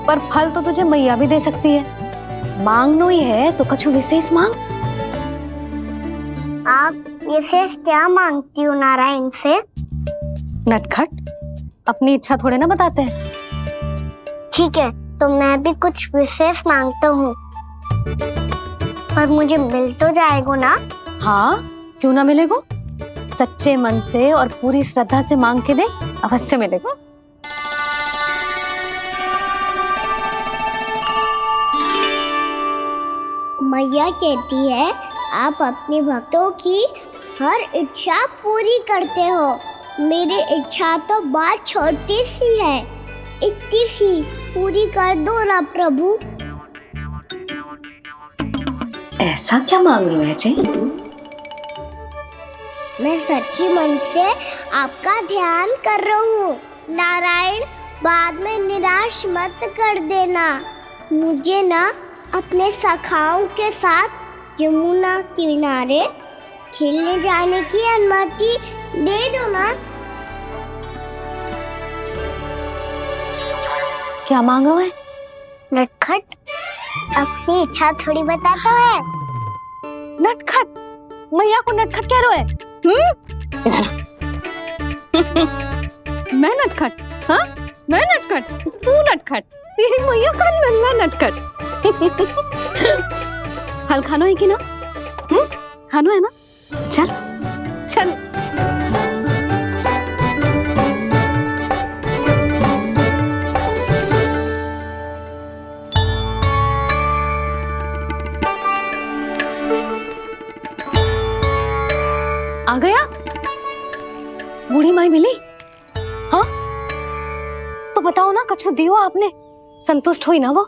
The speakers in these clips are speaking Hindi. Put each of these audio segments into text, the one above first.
पर फल तो तुझे मैया भी दे सकती है। मांगनो ही है तो कछु विशेष मांग। आप विशेष क्या मांगती हो नारायण से? नटखट, अपनी इच्छा थोड़े ना बताते हैं। ठीक है, तो मैं भी कुछ विशेष मांगता हूँ, पर मुझे मिल तो जाएगा ना? हाँ, क्यों ना मिलेगा। सच्चे मन से और पूरी श्रद्धा से मांग के दे, अवश्य मिलेगा। मैया कहती है आप अपने भक्तों की हर इच्छा पूरी करते हो। मेरी इच्छा तो बहुत छोटी सी है, इतनी सी पूरी कर दो ना प्रभु। ऐसा क्या मांग रहे हो जी? मैं सच्ची मन से आपका ध्यान कर रहा हूँ नारायण, बाद में निराश मत कर देना। मुझे ना अपने सखाओं के साथ यमुना किनारे खेलने जाने की अनुमति दे दो ना। क्या मांग रहे हो? नटखट, अपनी इच्छा थोड़ी बताता है। नटखट? मैया को नटखट कह रहे हो? मैं नटखट? हाँ, मैं नटखट, तू नटखट, तेरी मैया का नल्ला नटखट। फल खानो है कि ना? खानो है ना? चल चल। आ गया? बूढ़ी माई मिली? हाँ, तो बताओ ना, कछु दियो आपने, संतुष्ट हुई ना वो?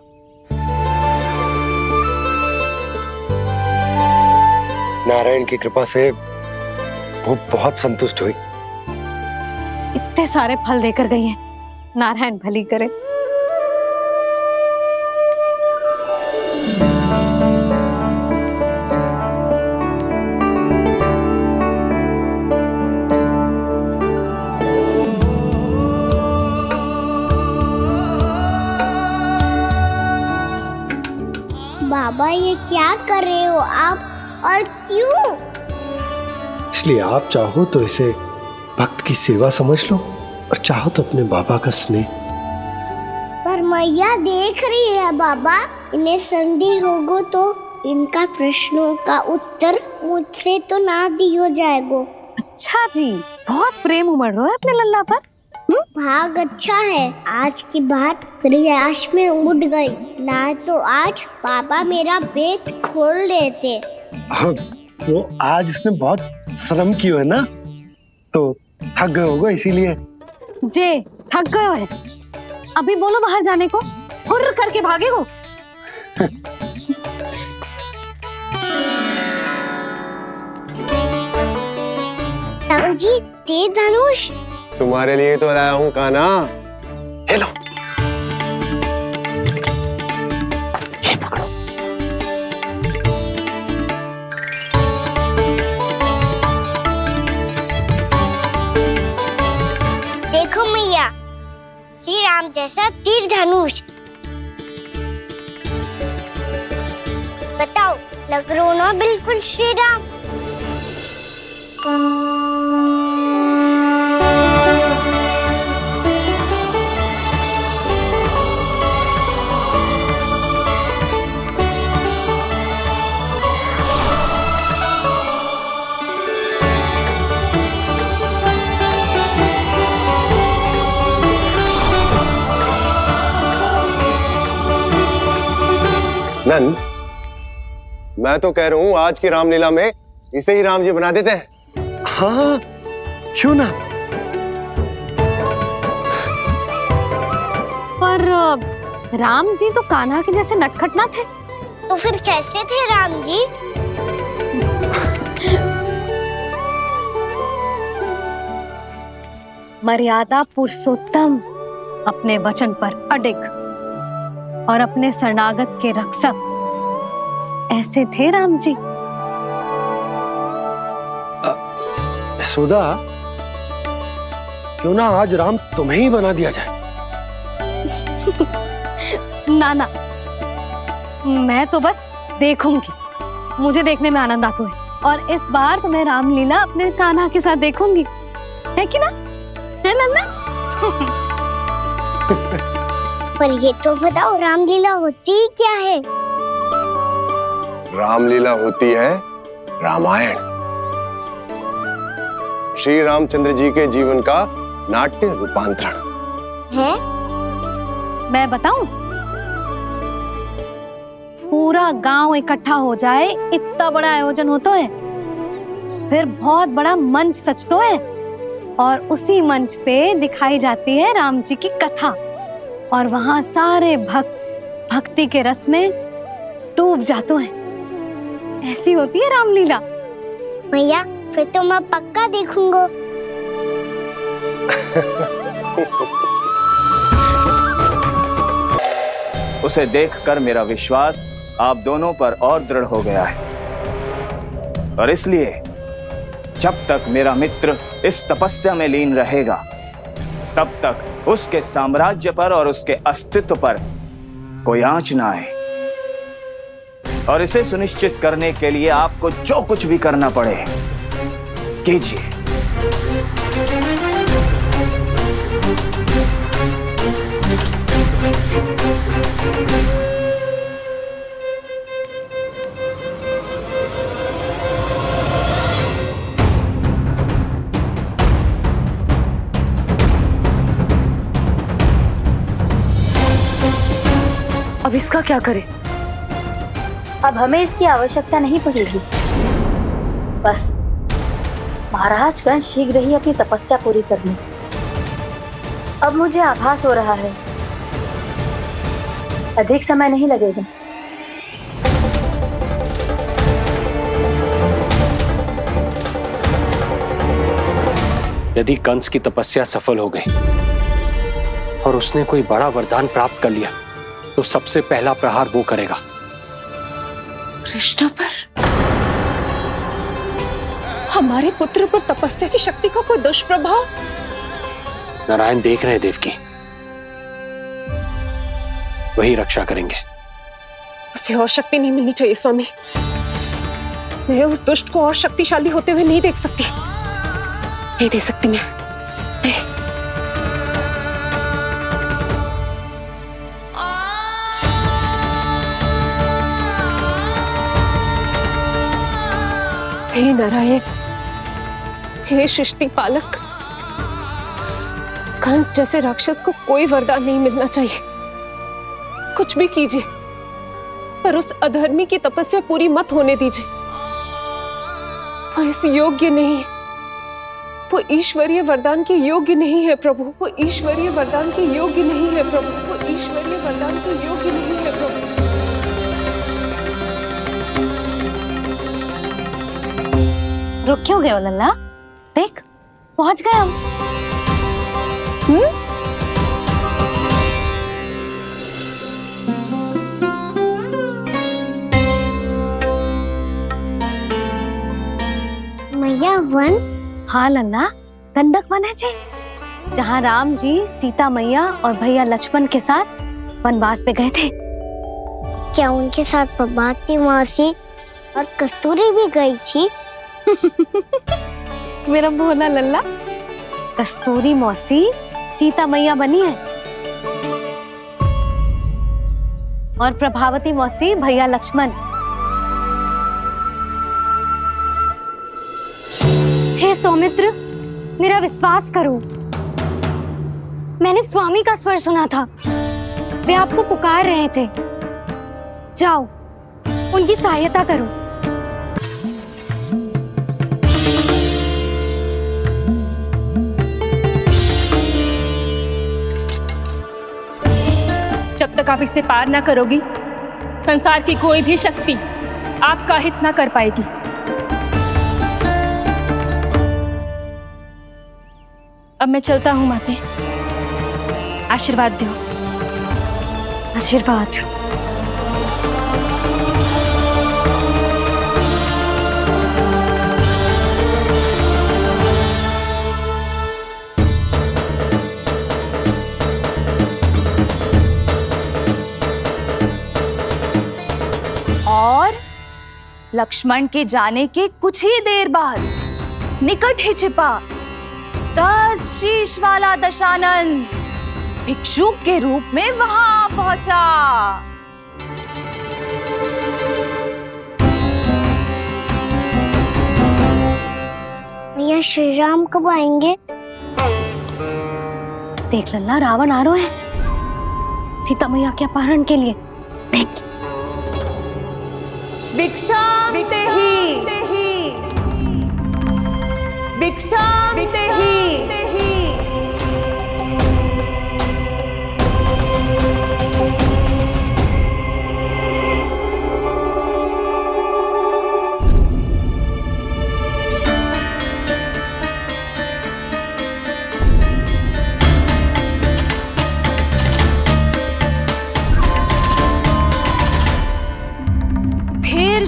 नारायण की कृपा से वो बहुत संतुष्ट हुई। इतने सारे फल देकर गई हैं, नारायण भली करे। बाबा ये क्या कर रहे हो आप, और क्यों? इसलिए आप चाहो तो इसे भक्त की सेवा समझ लो, और चाहो तो अपने बाबा का स्नेह। पर मैया देख रही है बाबा, इन्हें संदेह होगो तो इनका प्रश्नों का उत्तर मुझसे तो ना दियो जाएगो। अच्छा जी, बहुत प्रेम उमड़ रहा है अपने लल्ला पर। भाग अच्छा है, आज की बात प्रयास में उड़ गई, ना तो आज पापा मेरा पेट खोल देते। वो आज उसने बहुत श्रम किया है ना, तो थक गए होगा इसीलिए। जे थक गए है, अभी बोलो बाहर जाने को, हुर्र करके भागेगो। जी, तीर धनुष तुम्हारे लिए तो लाया हूँ कान्हा। ले लो, ये पकड़ो। देखो मैया, श्री राम जैसा तीर धनुष। बताओ, लग रहा ना बिल्कुल श्री राम? नंद, मैं तो कह रहा हूँ आज की रामलीला में इसे ही राम जी बना देते हैं। हाँ, क्यों ना। पर राम जी तो कान्हा के जैसे नटखट ना थे। तो फिर कैसे थे राम जी? मर्यादा पुरुषोत्तम, अपने वचन पर अडिग और अपने शरणागत के रक्षक, ऐसे थे राम जी। यशोदा, क्यों ना आज राम तुम्हें ही बना दिया जाए। ना ना, मैं तो बस देखूंगी, मुझे देखने में आनंद आता है। और इस बार तो मैं रामलीला अपने कान्हा के साथ देखूंगी, है कि ना, है लल्ला? पर ये तो बताओ, रामलीला होती क्या है? रामलीला होती है रामायण, श्री रामचंद्र जी के जीवन का नाट्य रूपांतरण है। मैं बताऊं, पूरा गांव इकट्ठा हो जाए, इतना बड़ा आयोजन होता है, फिर बहुत बड़ा मंच सजतो है, और उसी मंच पे दिखाई जाती है राम जी की कथा, और वहां सारे भक्त भक्ति के रस में डूब जाते हैं। ऐसी होती है रामलीला। भैया फिर तो मैं पक्का देखूंगा। उसे देखकर मेरा विश्वास आप दोनों पर और दृढ़ हो गया है, और इसलिए जब तक मेरा मित्र इस तपस्या में लीन रहेगा, तब तक उसके साम्राज्य पर और उसके अस्तित्व पर कोई आंच ना आए। और इसे सुनिश्चित करने के लिए आपको जो कुछ भी करना पड़े कीजिए। अब इसका क्या करें? अब हमें इसकी आवश्यकता नहीं पड़ेगी। बस महाराजगण शीघ्र ही अपनी तपस्या पूरी कर लें। अब मुझे आभास हो रहा है अधिक समय नहीं लगेगा। यदि कंस की तपस्या सफल हो गई और उसने कोई बड़ा वरदान प्राप्त कर लिया, तो सबसे पहला प्रहार वो करेगा। कृष्ण पर, हमारे पुत्र पर तपस्या की शक्ति का कोई दुष्प्रभाव? नारायण देख रहे हैं देवकी, वही रक्षा करेंगे। उसे और शक्ति नहीं मिलनी चाहिए स्वामी। मैं उस दुष्ट को और शक्तिशाली होते हुए नहीं देख सकती, नहीं दे सकती मैं। हे नारायण, हे सृष्टि पालक, कंस जैसे राक्षस को कोई वरदान नहीं मिलना चाहिए। कुछ भी कीजिए, पर उस अधर्मी की तपस्या पूरी मत होने दीजिए। वो इस योग्य नहीं है, वो ईश्वरीय वरदान के योग्य नहीं है प्रभु। वो ईश्वरीय वरदान के योग्य नहीं है प्रभु। वो ईश्वरीय वरदान के योग्य नहीं है प्रभु। रुक क्यों गए हो लल्ला? देख, पहुंच गए हम। मैया वन? हाँ लल्ला, गंडक वन है जी, जहाँ राम जी सीता मैया और भैया लक्ष्मण के साथ वनवास पे गए थे। क्या उनके साथ पद्मावती मौसी और कस्तूरी भी गई थी? मेरा भोला लल्ला, कस्तूरी मौसी सीता मैया बनी है, और प्रभावती मौसी भैया लक्ष्मण। हे सौमित्र, मेरा विश्वास करो, मैंने स्वामी का स्वर सुना था, वे आपको पुकार रहे थे। जाओ, उनकी सहायता करो। जब तक आप इसे पार ना करोगी, संसार की कोई भी शक्ति आपका हित ना कर पाएगी। अब मैं चलता हूँ माते, आशीर्वाद दो। आशीर्वाद। लक्ष्मण के जाने के कुछ ही देर बाद निकट ही छिपा 10 शीश वाला दशानन भिक्षुक के रूप में वहां पहुंचा। मैया श्री राम कब आएंगे? देख लल्ला, रावण आ रहा है सीता मैया के अपहरण के लिए। देख। भिक्षाम देहि, भिक्षाम देहि।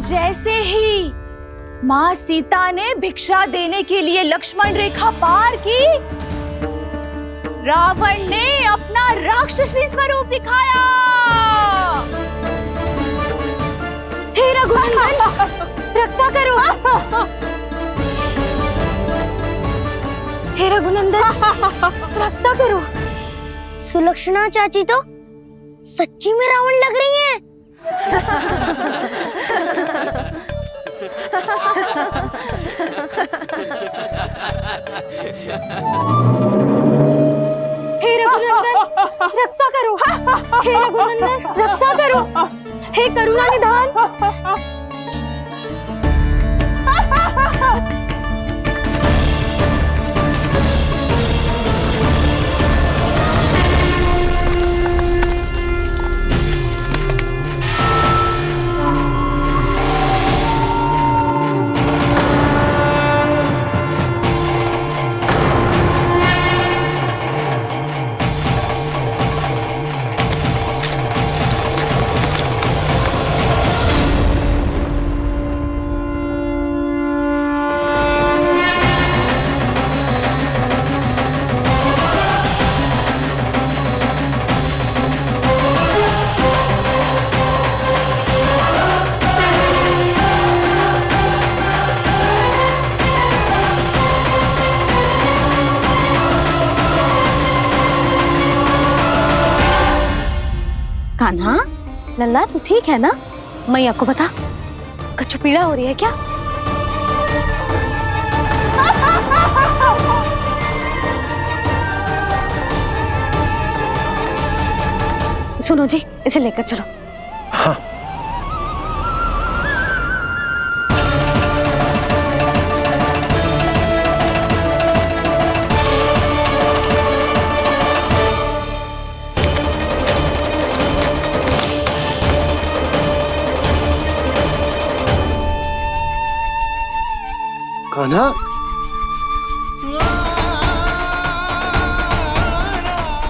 जैसे ही मां सीता ने भिक्षा देने के लिए लक्ष्मण रेखा पार की, रावण ने अपना राक्षसी स्वरूप दिखाया। हे रघुनंदन, रक्षा करो। हे रघुनंदन, रक्षा करो। सुलक्षणा चाची तो सच्ची में रावण लग रही हैं। हे रघुनंदन, रक्षा करो। हे रघुनंदन, रक्षा करो। हे करुणा निधान। कान्हा, लल्ला तू ठीक है ना? मैया को बता, कछु पीड़ा हो रही है क्या? सुनो जी, इसे लेकर चलो। हाँ। कान्हा,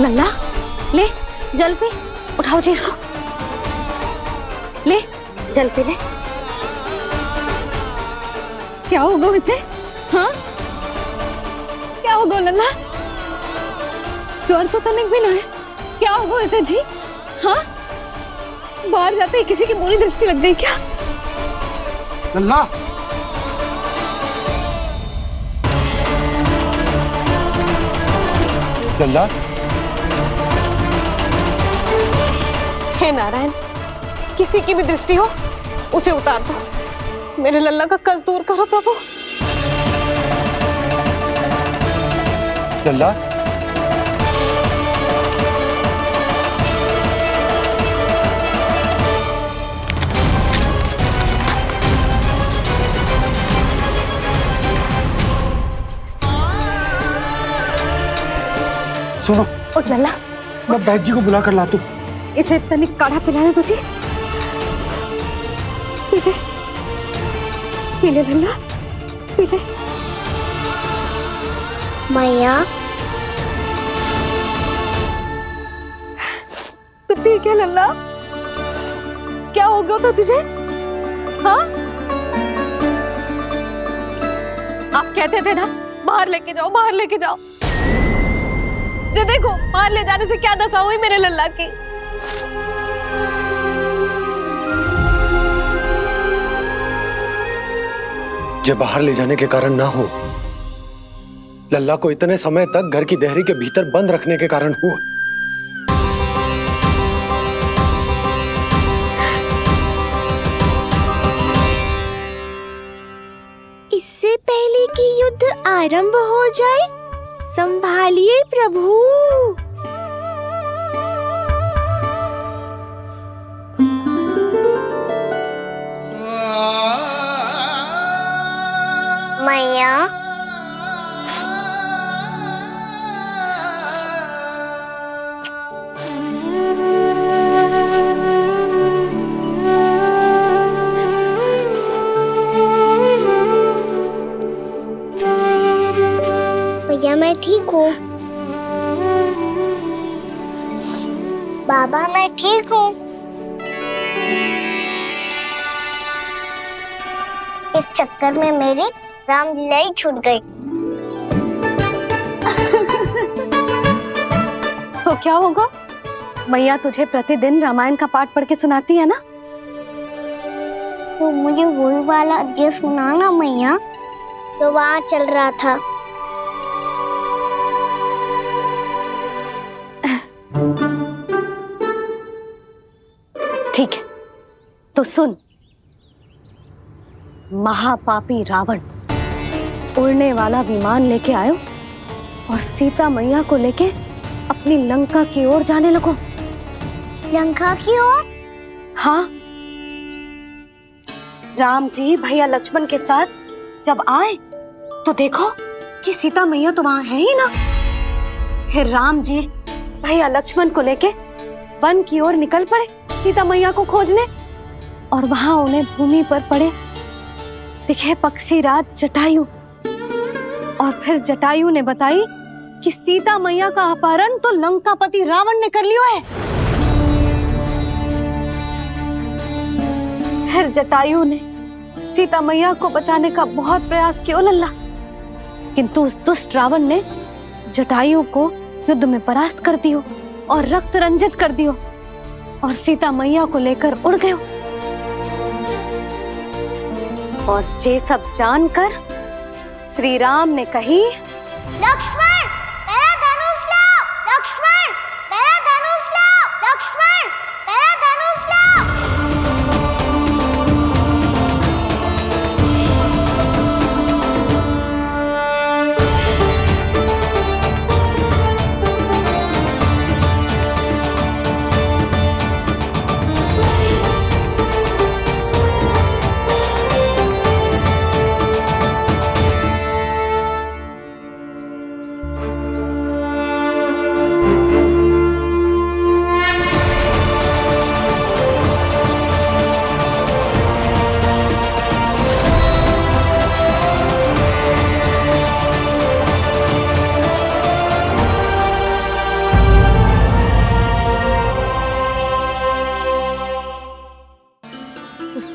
लल्ला ले जल पे, उठाओ जी इसको। ले जल पे ले। क्या होगा इसे? हाँ क्या होगा लल्ला? ज्वर तो तनिक भी ना है। क्या होगा इसे जी? हाँ बाहर जाते ही किसी की बुरी दृष्टि लग गई क्या? लल्ला, लल्ला, हे नारायण, किसी की भी दृष्टि हो उसे उतार दो। मेरे लल्ला का कष्ट दूर करो प्रभु। लल्ला, सुनो, उठ लल्ला, मैं बैद जी को बुला कर लाता हूँ। इसे तनिक काढ़ा पिलाना तुझे। पी ले, पी ले लल्ला, पी ले। मैया तो ठीक है लल्ला, क्या हो गया था तुझे? हाँ आप कहते थे ना बाहर लेके जाओ, बाहर लेके जाओ। जे देखो बाहर ले जाने से क्या दशा हुई मेरे लल्ला की। मुझे बाहर ले जाने के कारण ना हो, लल्ला को इतने समय तक घर की देहरी के भीतर बंद रखने के कारण हुआ। इससे पहले कि युद्ध आरंभ हो जाए, संभालिए प्रभु। मैया, भैया मैं ठीक हूँ। बाबा मैं ठीक हूँ। इस चक्कर में मेरी रामलीला ही छूट गई। तो क्या होगा? मैया तुझे प्रतिदिन रामायण का पाठ पढ़ के सुनाती है ना? तो मुझे वही वाला अध्याय सुनाना मैया, तो वहाँ चल रहा था। ठीक है, तो सुन। महापापी रावण उड़ने वाला विमान लेके आयो और सीता मैया को लेके अपनी लंका की ओर जाने लगो। लंका की ओर? हाँ, राम जी भैया लक्ष्मण के साथ जब आए तो देखो कि सीता मैया तो वहां है ही ना। फिर राम जी भैया लक्ष्मण को लेके वन की ओर निकल पड़े सीता मैया को खोजने, और वहां उन्हें भूमि पर पड़े दिखे पक्षी राज जटायु। और फिर जटायु ने बताई कि सीता मैया का अपहरण तो लंकापति रावण ने कर लियो है। फिर जटायु ने सीता मैया को बचाने का बहुत प्रयास किया लल्ला, किंतु उस दुष्ट रावण ने जटायु को युद्ध में परास्त कर दियो और रक्त रंजित कर दियो और सीता मैया को लेकर उड़ गयो। और ये सब जानकर श्री राम ने कही, लक्ष्मण मेरा धनुष लाओ, लक्ष्मण मेरा धनुष लाओ, लक्ष्मण मेरा धनुष लाओ।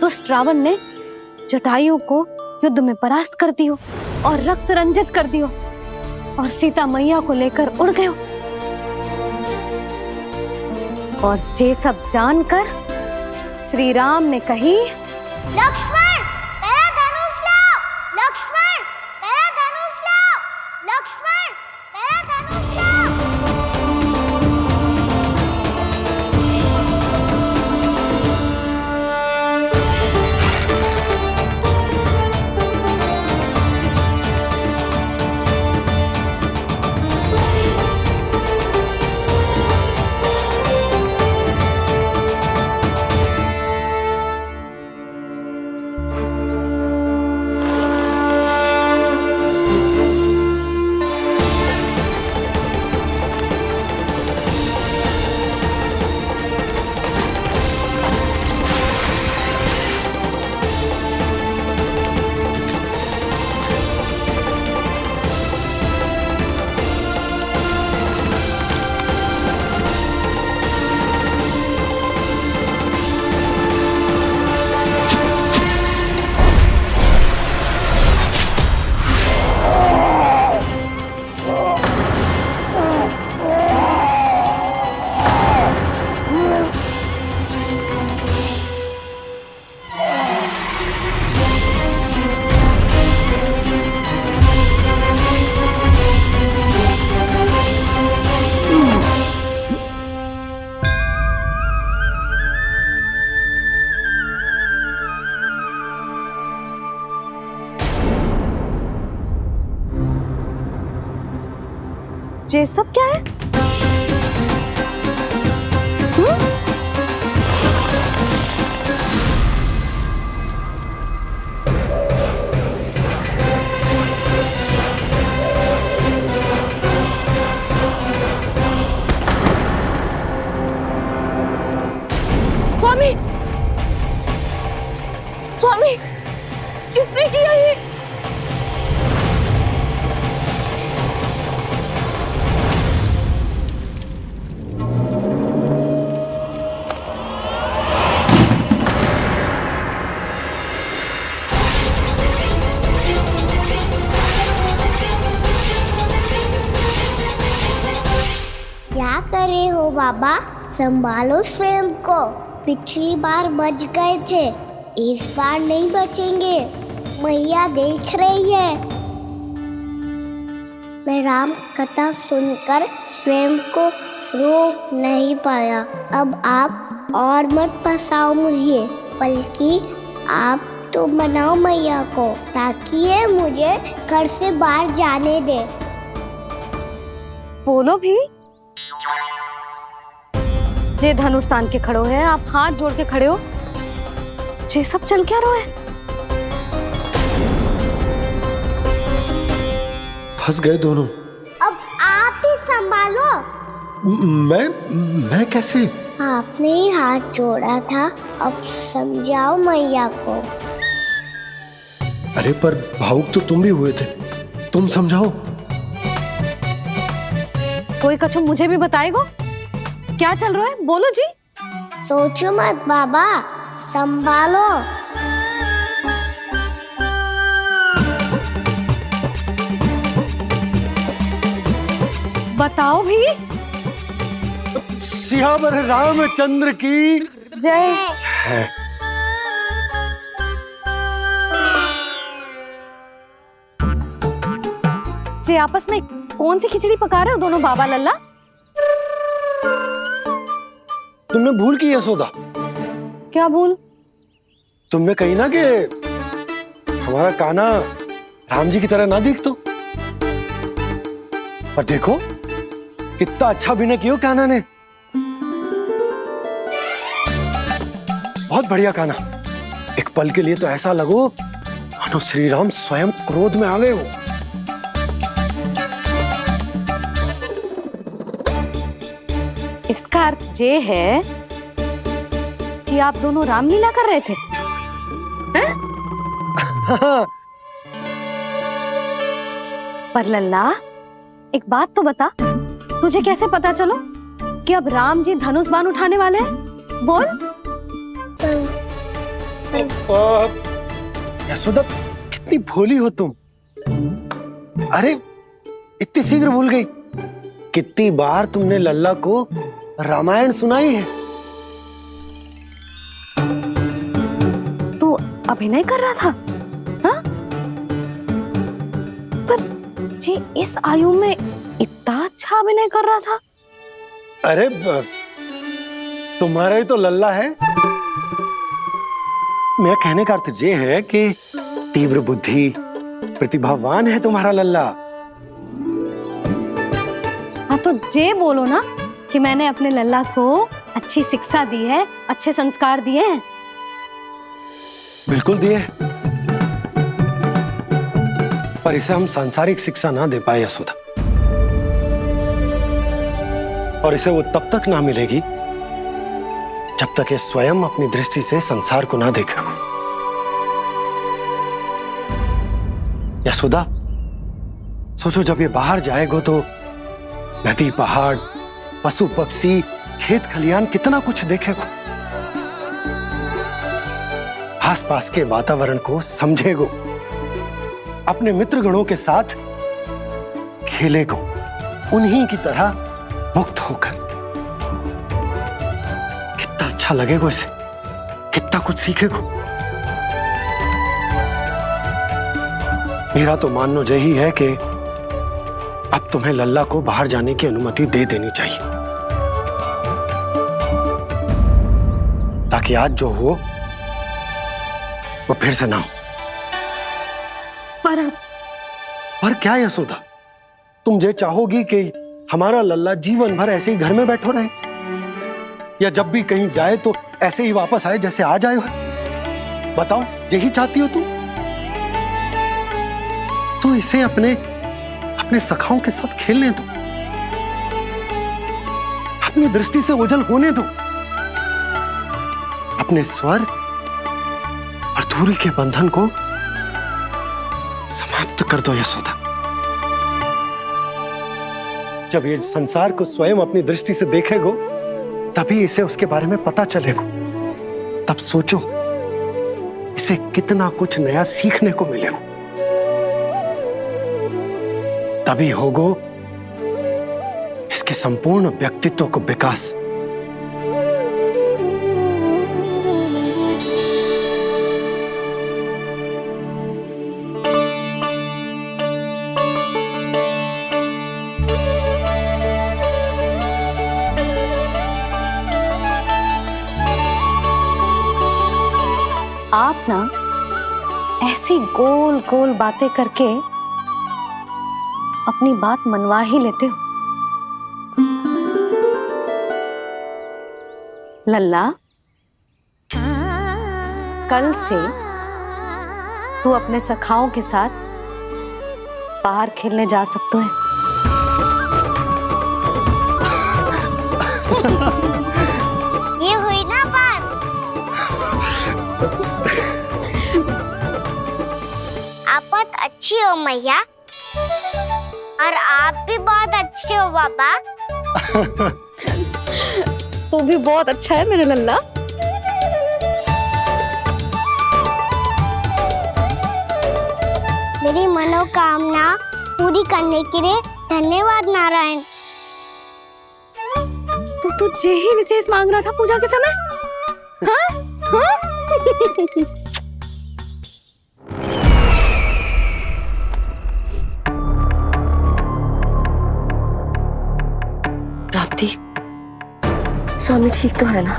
दुष्ट रावण ने जटायु को युद्ध में परास्त कर दियो और रक्त रंजित कर दियो और सीता मैया को लेकर उड़ गयो। और ये सब जानकर श्री राम ने कही, लक्ष्मण मेरा धनुष लाओ, लक्ष्मण मेरा धनुष लाओ, लक्ष्मण मेरा धनुष लाओ। ये सब क्या है? स्वामी, स्वामी, किसने किया ये? क्या कर रहे हो बाबा? संभालो स्वयं को। पिछली बार बच गए थे, इस बार नहीं बचेंगे। मैया देख रही है। मैं राम कथा सुनकर स्वयं को रोक नहीं पाया। अब आप और मत फंसाओ मुझे, बल्कि आप तो मनाओ मैया को, ताकि ये मुझे घर से बाहर जाने दे। बोलो भी। जे धनुष तान के खड़ो है, आप हाथ जोड़ के खड़े हो। ये सब चल क्या रहा है? फंस गए दोनों। अब आप ही संभालो। मैं कैसे? आपने ही हाथ जोड़ा था, अब समझाओ मैया को। अरे पर भावुक तो तुम भी हुए थे, तुम समझाओ। कोई कछु मुझे भी बताएगो? क्या चल रहा है? बोलो जी। सोचो मत बाबा, संभालो। बताओ भी। सियावर रामचंद्र की जय। जी आपस में कौन सी खिचड़ी पका रहे हो दोनों बाबा लल्ला? तुमने भूल की यशोदा। क्या भूल? तुमने कही ना कि हमारा कान्हा राम जी की तरह ना दिख तो। पर देखो कितना अच्छा अभिनय किया कान्हा ने। बहुत बढ़िया कान्हा। एक पल के लिए तो ऐसा लगो मानो श्री राम स्वयं क्रोध में आ गए हो। इसका अर्थ ये है कि आप दोनों रामलीला कर रहे थे, हैं? पर लल्ला एक बात तो बता, तुझे कैसे पता चलो कि अब राम जी धनुष बाण उठाने वाले हैं? बोल। यशोदा कितनी भोली हो तुम। अरे इतनी शीघ्र भूल गई। कितनी बार तुमने लल्ला को रामायण सुनाई है। तू अभिनय कर रहा था, हाँ? पर जी इस आयु में इतना अच्छा अभिनय कर रहा था। अरे तुम्हारा ही तो लल्ला है। मेरा कहने का अर्थ ये है कि तीव्र बुद्धि, प्रतिभावान है तुम्हारा लल्ला। हाँ तो जे बोलो ना कि मैंने अपने लल्ला को अच्छी शिक्षा दी है, अच्छे संस्कार दिए हैं। बिल्कुल दिए, पर इसे हम सांसारिक शिक्षा ना दे पाए यशोदा। और इसे वो तब तक ना मिलेगी जब तक ये स्वयं अपनी दृष्टि से संसार को ना देखेगा। यशोदा सोचो, जब ये बाहर जाएगा तो नदी, पहाड़, पशु पक्षी, खेत खलियान कितना कुछ देखेगा। आसपास के वातावरण को समझेगो, अपने मित्रगणों के साथ खेलेगो, उन्हीं की तरह मुक्त होकर। कितना अच्छा लगेगा इसे, कितना कुछ सीखेगो। मेरा तो मानना यही है कि अब तुम्हें लल्ला को बाहर जाने की अनुमति दे देनी चाहिए, ताकि आज जो हो वो फिर से ना हो। पर क्या यशोदा, तुम ये चाहोगी कि हमारा लल्ला जीवन भर ऐसे ही घर में बैठो रहे, या जब भी कहीं जाए तो ऐसे ही वापस आए जैसे आज आए हो? बताओ, यही चाहती हो तुम? तो इसे अपने सखाओं के साथ खेलने दो, अपनी दृष्टि से ओझल होने दो, अपने स्वर और दूरी के बंधन को समाप्त कर दो यशोदा। जब ये संसार को स्वयं अपनी दृष्टि से देखेगो तभी इसे उसके बारे में पता चलेगा। तब सोचो इसे कितना कुछ नया सीखने को मिलेगा। तभी होगो इसके संपूर्ण व्यक्तित्व को विकास। आप ना ऐसी गोल गोल बातें करके अपनी बात मनवा ही लेते हो। लल्ला, कल से तू अपने सखाओं के साथ बाहर खेलने जा सकते हैं। ये हुई ना बात। आप बहुत अच्छी हो मैया, और आप भी बहुत अच्छे हो पापा। तू भी बहुत अच्छा है मेरे लल्ला। मेरी मनोकामना पूरी करने के लिए धन्यवाद नारायण। तो तुझे ही विशेष मांग रहा था पूजा के समय? हाँ? हाँ? प्राप्ति, स्वामी ठीक तो है ना?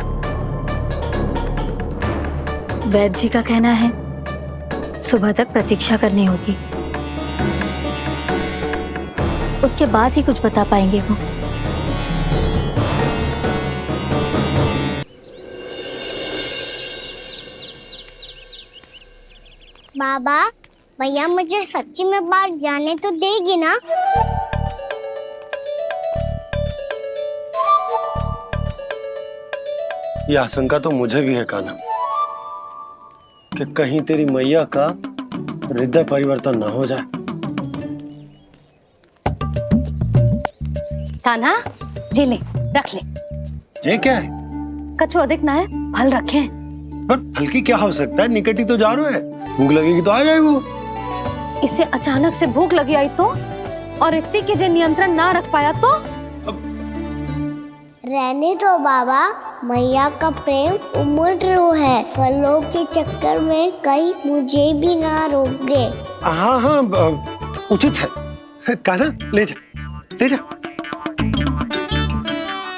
वैद्य जी का कहना है सुबह तक प्रतीक्षा करनी होगी, उसके बाद ही कुछ बता पाएंगे वो। बाबा, भैया मुझे सच्ची में बाहर जाने तो देगी ना? यह आशंका तो मुझे भी है कान्हा, कि कहीं तेरी मैया का हृदय परिवर्तन ना हो जाए। कान्हा, जी ले, रख ले। ये क्या है? कछु अधिक ना है, फल रखे। पर फल की क्या आवश्यकता है? निकट ही तो जा रहे हैं, भूख लगेगी तो आ जाएगा। इसे अचानक से भूख लगी आई तो, और इतनी के जे नियंत्रण ना रख पाया तो? रहने दो बाबा, मैया का प्रेम उमड़ रहा है। फलों के चक्कर में कहीं मुझे भी ना रोक दे। हाँ हाँ, उचित है। कान्हा, ले जा, ले जा।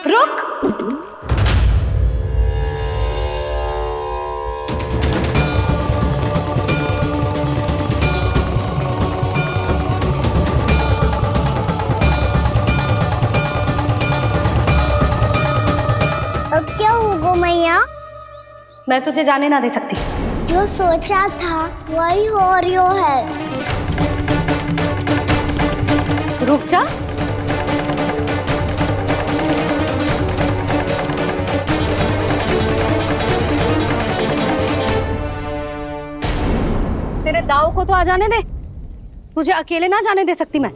रुक। अब क्या होगा मैया? मैं तुझे जाने ना दे सकती। जो सोचा था वही हो रही है। रुक जा। तेरे दाव को तो आ जाने दे, तुझे अकेले ना जाने दे सकती मैं।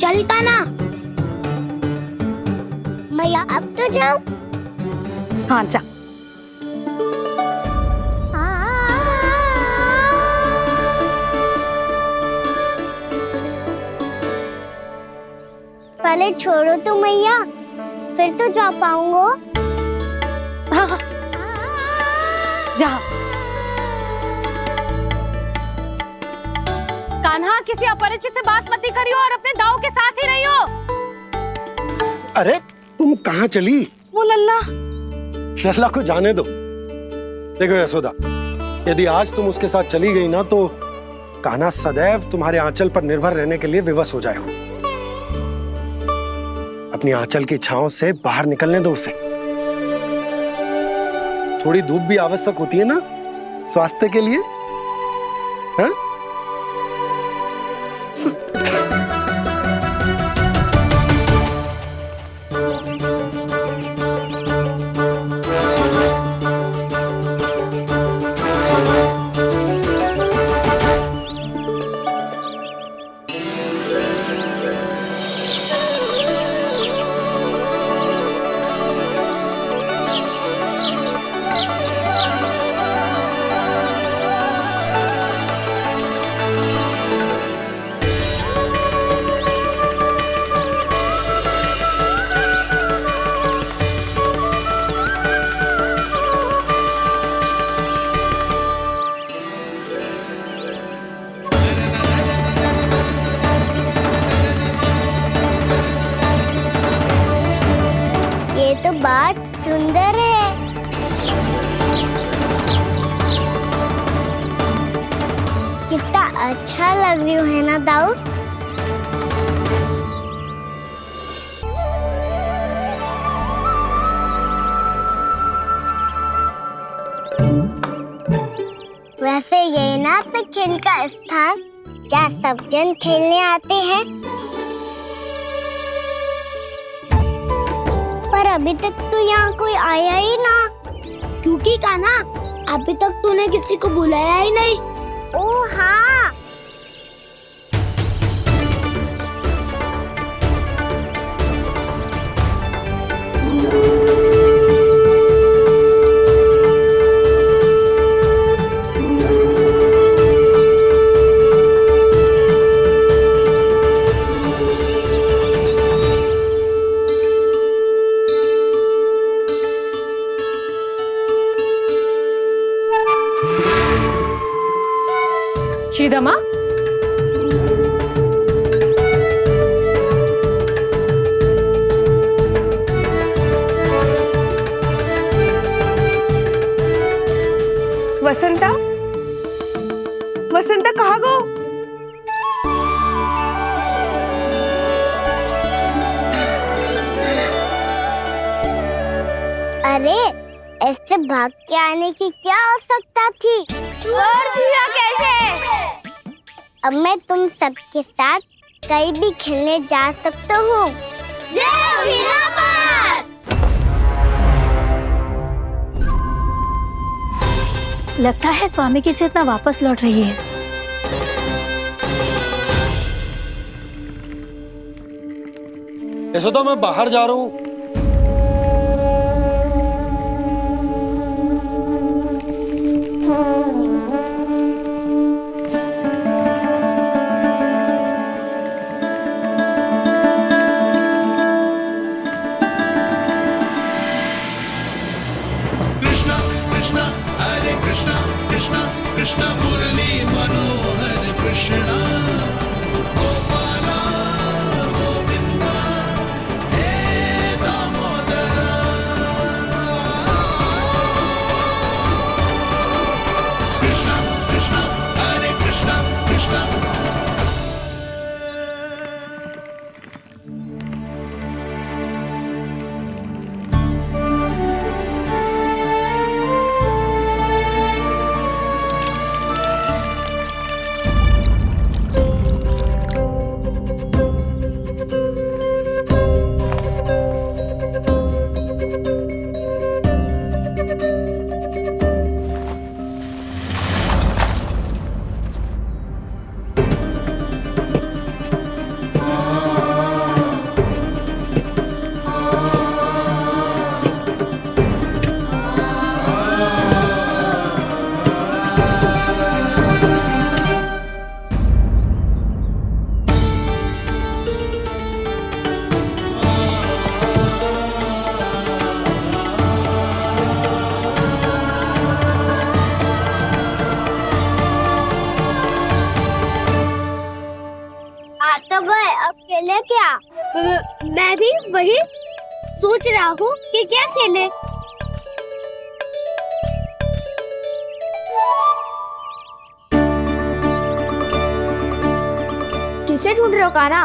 चलता ना मैया, अब तो जाओ। हाँ जा। पहले छोड़ो तो मैया, फिर तो जा पाऊंगा। हाँ हाँ, जा। कान्हा, किसी अपरिचित से बात मत करियो और अपने दाव के साथ ही रहियो। अरे तुम कहाँ चली? वो लल्ला। लल्ला को जाने दो। देखो यशोदा, यदि आज तुम उसके साथ चली गई ना तो कान्हा सदैव तुम्हारे आंचल पर निर्भर रहने के लिए विवश हो जाएगा। अपनी आंचल की छांव से बाहर निकलने दो उसे। थोड़ी धूप भी आवश्यक होती है ना स्वास्थ्य के लिए, हाँ? बात सुंदर है। कितना अच्छा लग रही है ना दाऊ। वैसे ये ना तो खेल का स्थान जहाँ सब जन खेलने आते हैं, पर अभी तक तो यहाँ कोई आया ही ना। क्योंकि कान्हा अभी तक तूने किसी को बुलाया ही नहीं। ओ हाँ, श्रीदमा, वसंता, वसंता कहाँ गो? अरे ऐसे भाग के आने की क्या आवश्यकता थी? और दिया कैसे? अब मैं तुम सबके साथ कहीं भी खेलने जा सकता हूँ। जय वीरापात! लगता है स्वामी की चेतना वापस लौट रही है। यशोदा, मैं बाहर जा रहा हूँ। कृष्ण मुरली मनोहर कृष्ण गोपाला गोविंदा हे दामोदरा। कृष्ण कृष्ण हरे कृष्ण कृष्ण। खेले क्या? मैं भी वही सोच रहा हूँ कि क्या खेले। से ढूंढ रहे हो कान्हा?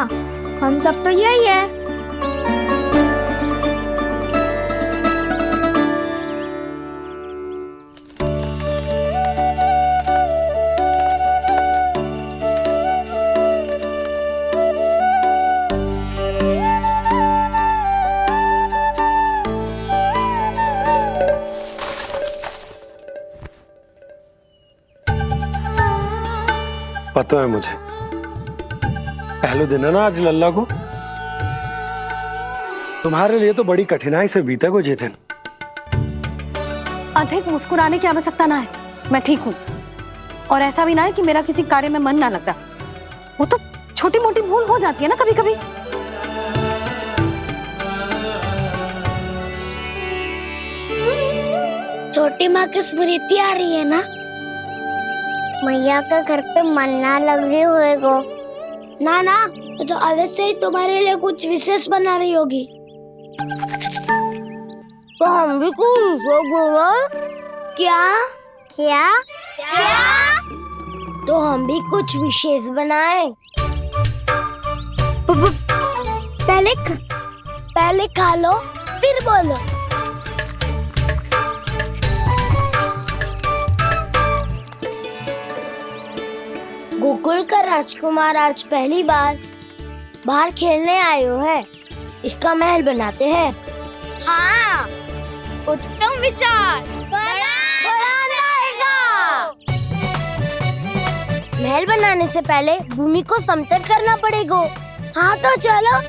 हम सब तो यही है। पता है मुझे, पहले दिन है ना आज लल्ला को। तुम्हारे लिए तो बड़ी कठिनाई से बीता को ये दिन। अधिक मुस्कुराने की आवश्यकता ना है, मैं ठीक हूँ। और ऐसा भी ना है कि मेरा किसी कार्य में मन ना लगता। वो तो छोटी मोटी भूल हो जाती है ना कभी कभी। छोटी माँ की स्मृति आ रही है ना? मैया का घर पे मन ना लग रही होएगो। ना ना, तो अवश्य ही तुम्हारे लिए कुछ विशेष बना रही होगी। तो हम भी कुछ क्या क्या क्या? तो हम भी कुछ विशेष बनाए। पहले खा लो फिर बोलो। गोकुल का राजकुमार आज पहली बार बाहर खेलने आए हो है। इसका महल बनाते हैं। हाँ, उत्तम विचार। महल बनाने से पहले भूमि को समतल करना पड़ेगा। हाँ तो चलो।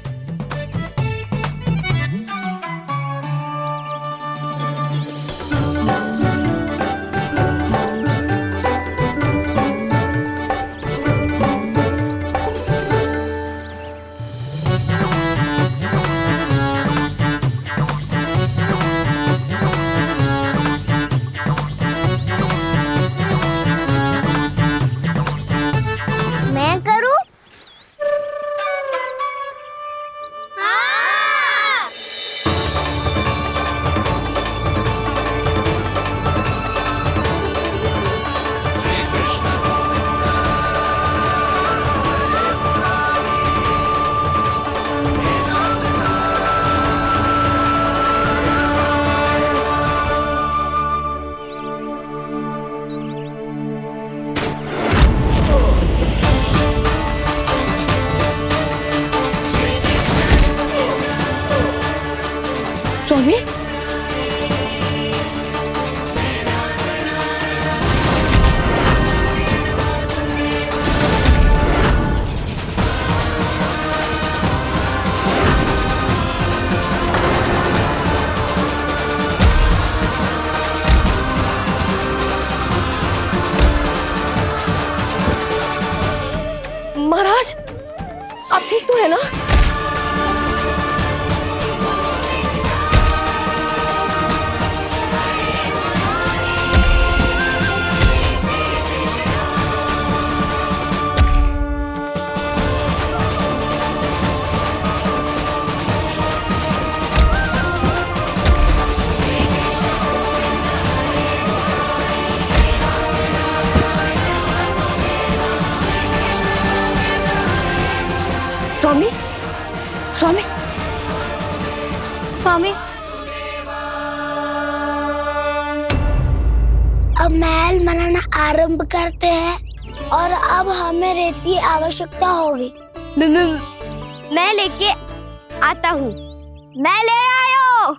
मैं करूं? हाँ। स्वामी, महाराज आप ठीक तो है ना? स्वामी, स्वामी, स्वामी, अब महल बनाना आरंभ करते हैं और अब हमें रेत की आवश्यकता होगी। मैं लेके आता हूँ। मैं ले आयो।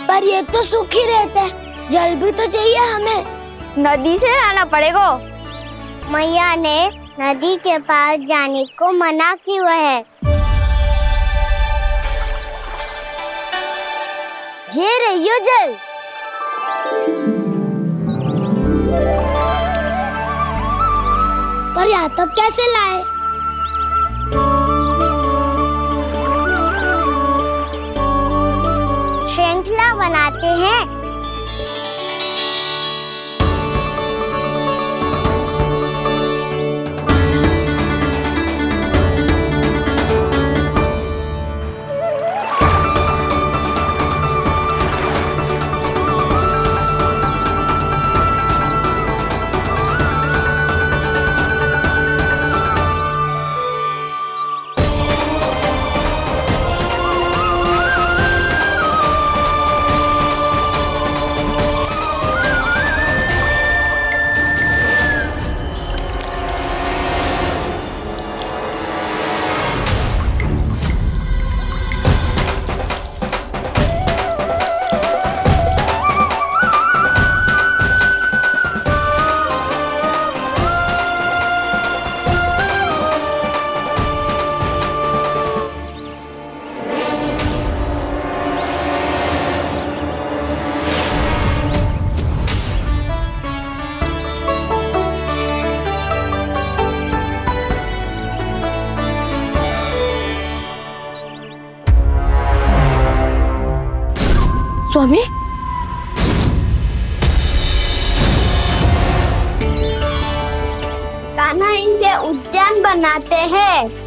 पर ये तो सूखी रहता है, जल भी तो चाहिए हमें। नदी से जाना पड़ेगा। मैया ने नदी के पास जाने को मना किया है। ये रहियो जल। पर यहाँ तक कैसे लाए? श्रृंखला बनाते हैं। स्वामी, कान्हा इनसे उद्यान बनाते हैं।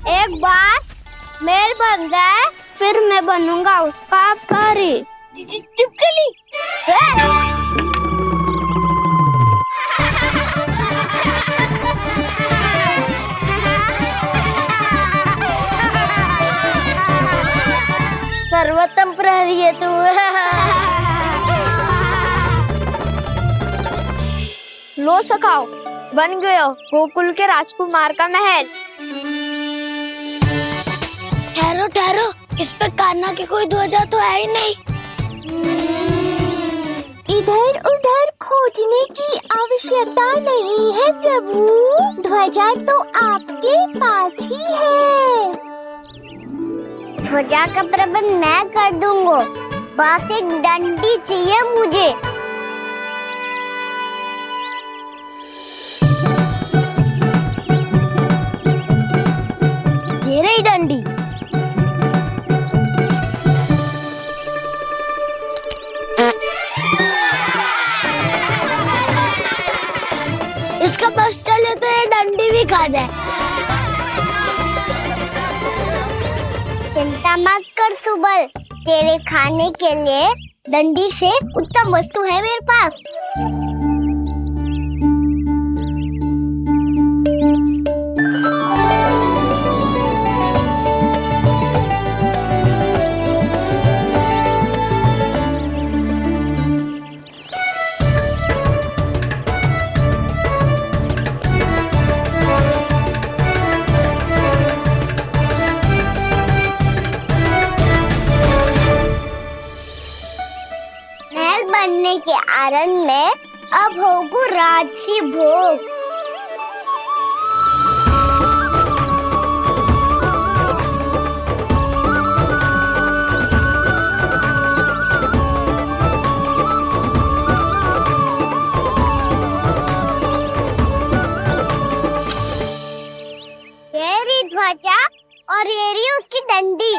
एक बार मेल बन जाए फिर मैं बनूंगा उसका परी। चुपकली। सर्वोत्तम प्रहरी है तू। लो सखाओ, बन गयो गोकुल के राजकुमार का महल। ठहरो ठहरो, इस पे कान्हा की कोई ध्वजा तो है ही नहीं। इधर उधर खोजने की आवश्यकता नहीं है प्रभु, ध्वजा तो आपके पास ही है। ध्वजा का प्रबंध मैं कर दूंगा, बस एक डंडी चाहिए मुझे। ये रही डंडी। इसका बस चले तो ये डंडी भी खा जाए। चिंता मत कर सुबल, तेरे खाने के लिए डंडी से उत्तम वस्तु है मेरे पास। बनने के आरण में अब होगू राजसी भोग। येरी ध्वजा और येरी उसकी डंडी।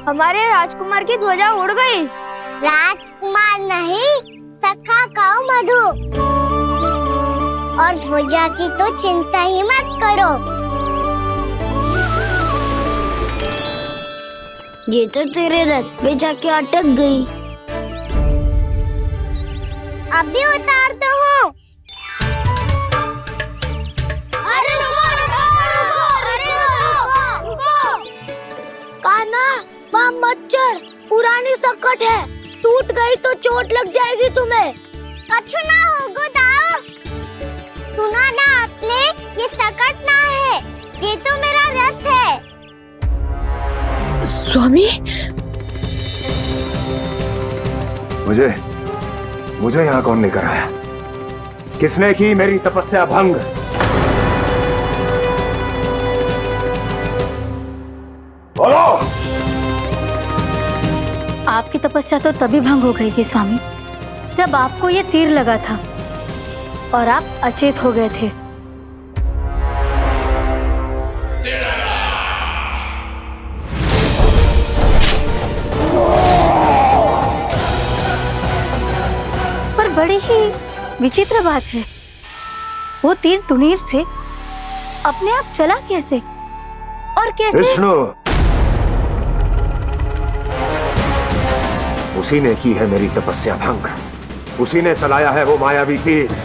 हमारे राजकुमार की ध्वजा उड़ गई। राजकुमार नहीं, सखा काऊ मधु। और ध्वजा की तो चिंता ही मत करो। ये तो तेरे रथ पे जाके अटक गई। अभी उतारता हूँ। अरे कान्हा, वहाँ मत चढ़, पुरानी सकट है, टूट गई तो चोट लग जाएगी तुम्हें। कछु ना होगा दाऊ। सुना ना आपने, ये सकट ना है, ये तो मेरा रथ है। स्वामी, मुझे यहाँ कौन लेकर आया? किसने की मेरी तपस्या भंग? बोलो। आपकी तपस्या तो तभी भंग हो गई थी स्वामी, जब आपको ये तीर लगा था और आप अचेत हो गए थे। पर बड़ी ही विचित्र बात है, वो तीर तुनीर से अपने आप चला कैसे और कैसे? विष्णु, उसी ने की है मेरी तपस्या भंग, उसी ने चलाया है वो मायावी तीर।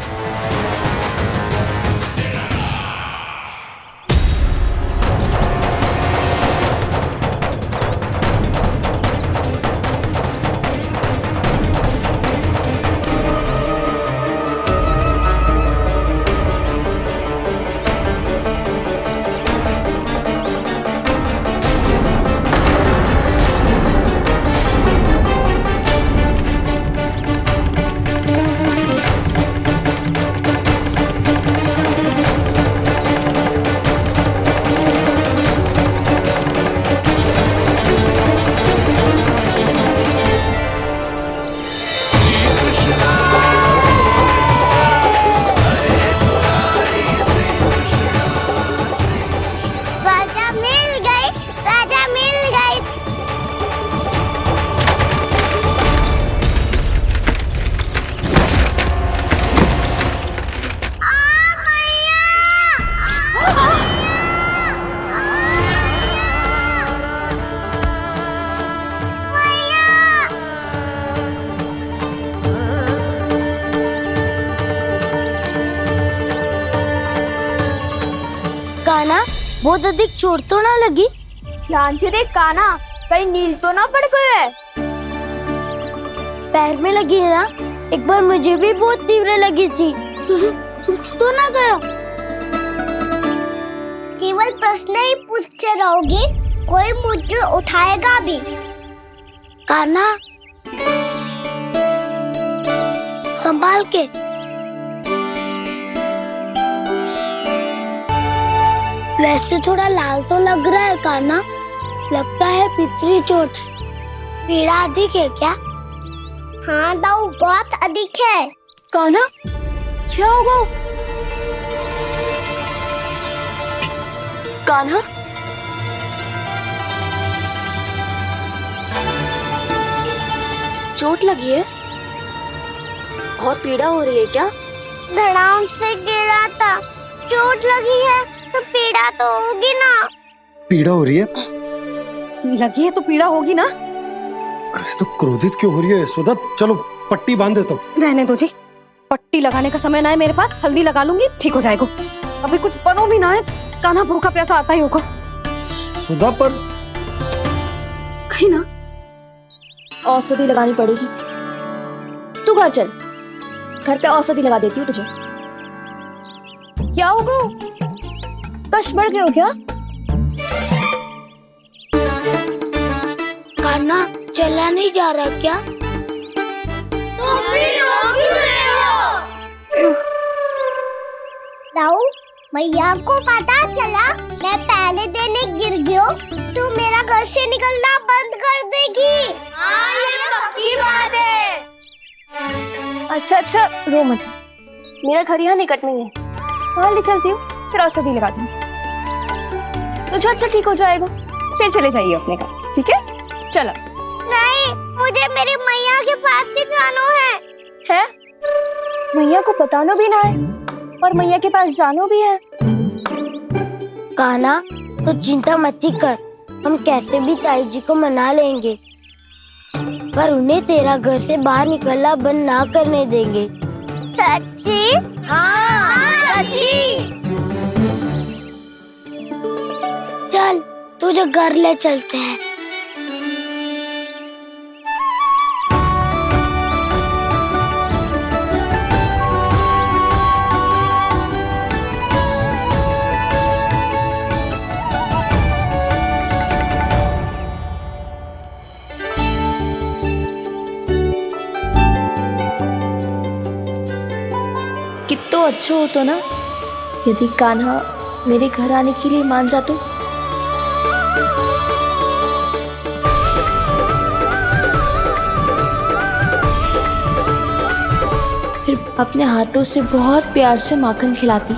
बहुत अधिक चोट तो ना लगी? ध्यान से देख कान्हा, कहीं नील तो ना पड़ गए है। पैर में लगी है ना? एक बार मुझे भी बहुत तीव्र लगी थी। सूझ तो ना गया? केवल प्रश्न ही पूछते रहोगे, कोई मुझे उठाएगा भी? कान्हा, संभाल के। वैसे थोड़ा लाल तो लग रहा है कान्हा, लगता है पितरी चोट। पीड़ा अधिक है क्या? हाँ दाऊ, बहुत अधिक है। कान्हा, क्या होगा? कान्हा, चोट लगी है? बहुत पीड़ा हो रही है क्या? धड़ाम से गिरा था, चोट लगी है तो पीड़ा तो होगी ना। पीड़ा हो रही है? लगी है तो पीड़ा होगी ना। तो क्रोधित क्यों हो रही है यशोदा? चलो पट्टी बांध देता हूँ। रहने दो जी, पट्टी लगाने का समय ना है मेरे पास, हल्दी लगा लूंगी, ठीक हो जाएगा। अभी कुछ बनो भी ना है, कान्हा भूखा प्यासा आता ही होगा। सुधा पर कहीं ना औषधि लगानी पड़ेगी। तू घर चल, घर पे औषधि लगा देती हूँ तुझे। क्या होगा? कष्ट बढ़ गए हो क्या? कान्हा चला नहीं जा रहा क्या? तो फिर रो क्यों रहे हो? दाऊ, भैया को पता चला मैं पहले दिन ही गिर गया तो मेरा घर से निकलना बंद कर देगी। हाँ, ये पक्की बात है। अच्छा, रो मत, मेरा घर यहाँ निकट में है, वहाँ ले चलती हूँ, फिर औषधि लगा दूंगी। तो झट से ठीक हो जाएगा, फिर चले जाइए अपने घर, ठीक है? चलो। नहीं, मुझे मेरी मैया के पास ही जाना है। मैया को बताना भी ना है और मैया के पास जानो भी है। कान्हा, तो चिंता मत ही कर, हम कैसे भी ताई जी को मना लेंगे, पर उन्हें तेरा घर से बाहर निकलना बंद ना करने देंगे। सच्ची? हाँ, सच्ची। चल, तुझे घर ले चलते हैं। कितना अच्छा होता ना यदि कान्हा मेरे घर आने के लिए मान जातो। फिर अपने हाथों से बहुत प्यार से माखन खिलाती।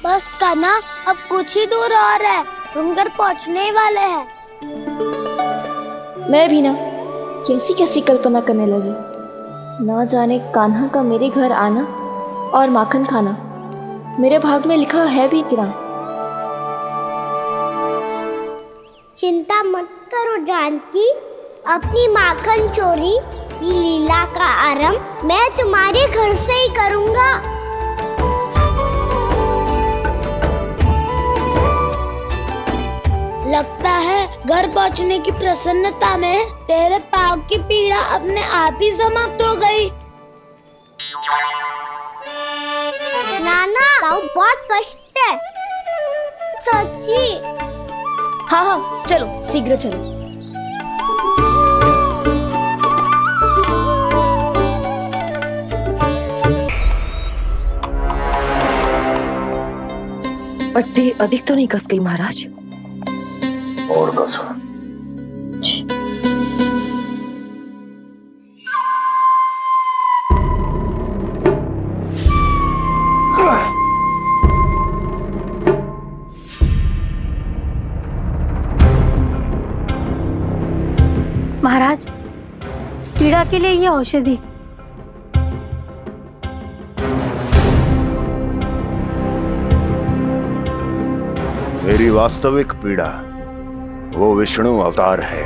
बस कान्हा, अब कुछ ही दूर और है, तुम घर पहुंचने ही वाले हैं। मैं भी ना कैसी कैसी कल्पना करने लगी। ना जाने कान्हा का मेरे घर आना और माखन खाना मेरे भाग में लिखा है भी कि ना। चिंता मत करो जानकी, अपनी माखन चोरी की लीला का आरंभ मैं तुम्हारे घर से ही करूंगा। लगता है घर पहुंचने की प्रसन्नता में तेरे पाँव की पीड़ा अपने आप ही समाप्त हो गई। नाना, पाँव बहुत कष्ट है। सच्ची? हाँ हाँ, चलो शीघ्र चलो। पट्टी अधिक तो नहीं कस गई महाराज? और कसो। महाराज, पीड़ा के लिए ये औषधि। मेरी वास्तविक पीड़ा वो विष्णु अवतार है,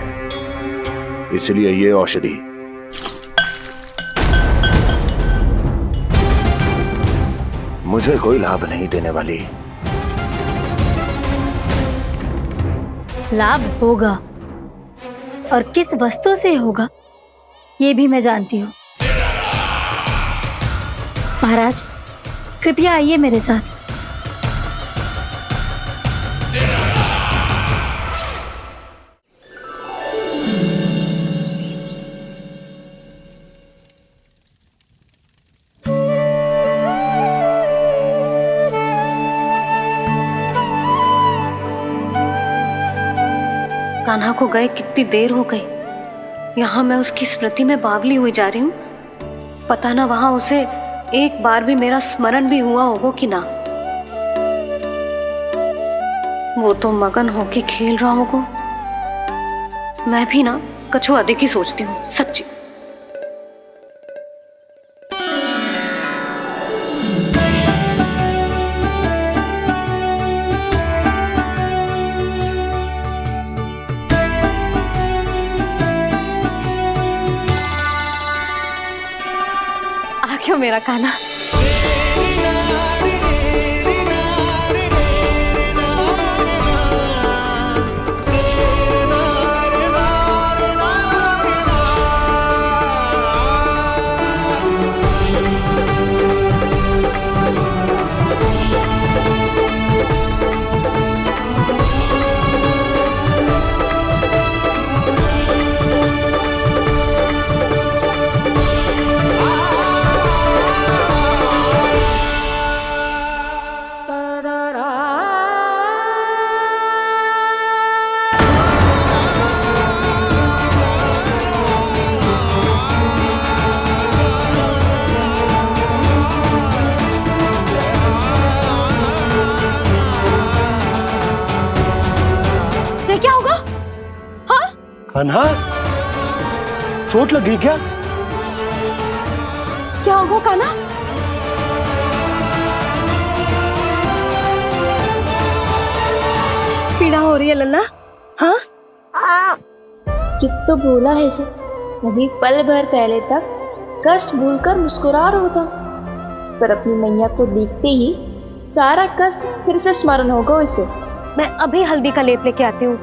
इसलिए ये औषधि। मुझे कोई लाभ नहीं देने वाली। लाभ होगा, और किस वस्तु से होगा ये भी मैं जानती हूँ। महाराज, कृपया आइए मेरे साथ। कान्हा को गए कितनी देर हो गई। यहाँ मैं उसकी स्मृति में बावली हुई जा रही हूँ। पता ना वहां उसे एक बार भी मेरा स्मरण भी हुआ होगा कि ना। वो तो मगन होके खेल रहा होगा। मैं भी ना कछु अधिक ही सोचती हूँ, सच्ची। क्यों मेरा कान्हा? कान्हा, चोट लगी क्या? क्या होगा कान्हा? पीड़ा हो रही है लल्ला? हाँ? कित तो भूला है जी, अभी पल भर पहले तक कष्ट भूलकर मुस्कुरा रहा था, पर अपनी मैया को देखते ही सारा कष्ट फिर से स्मरण होगा उसे। मैं अभी हल्दी का लेप लेके आती हूँ,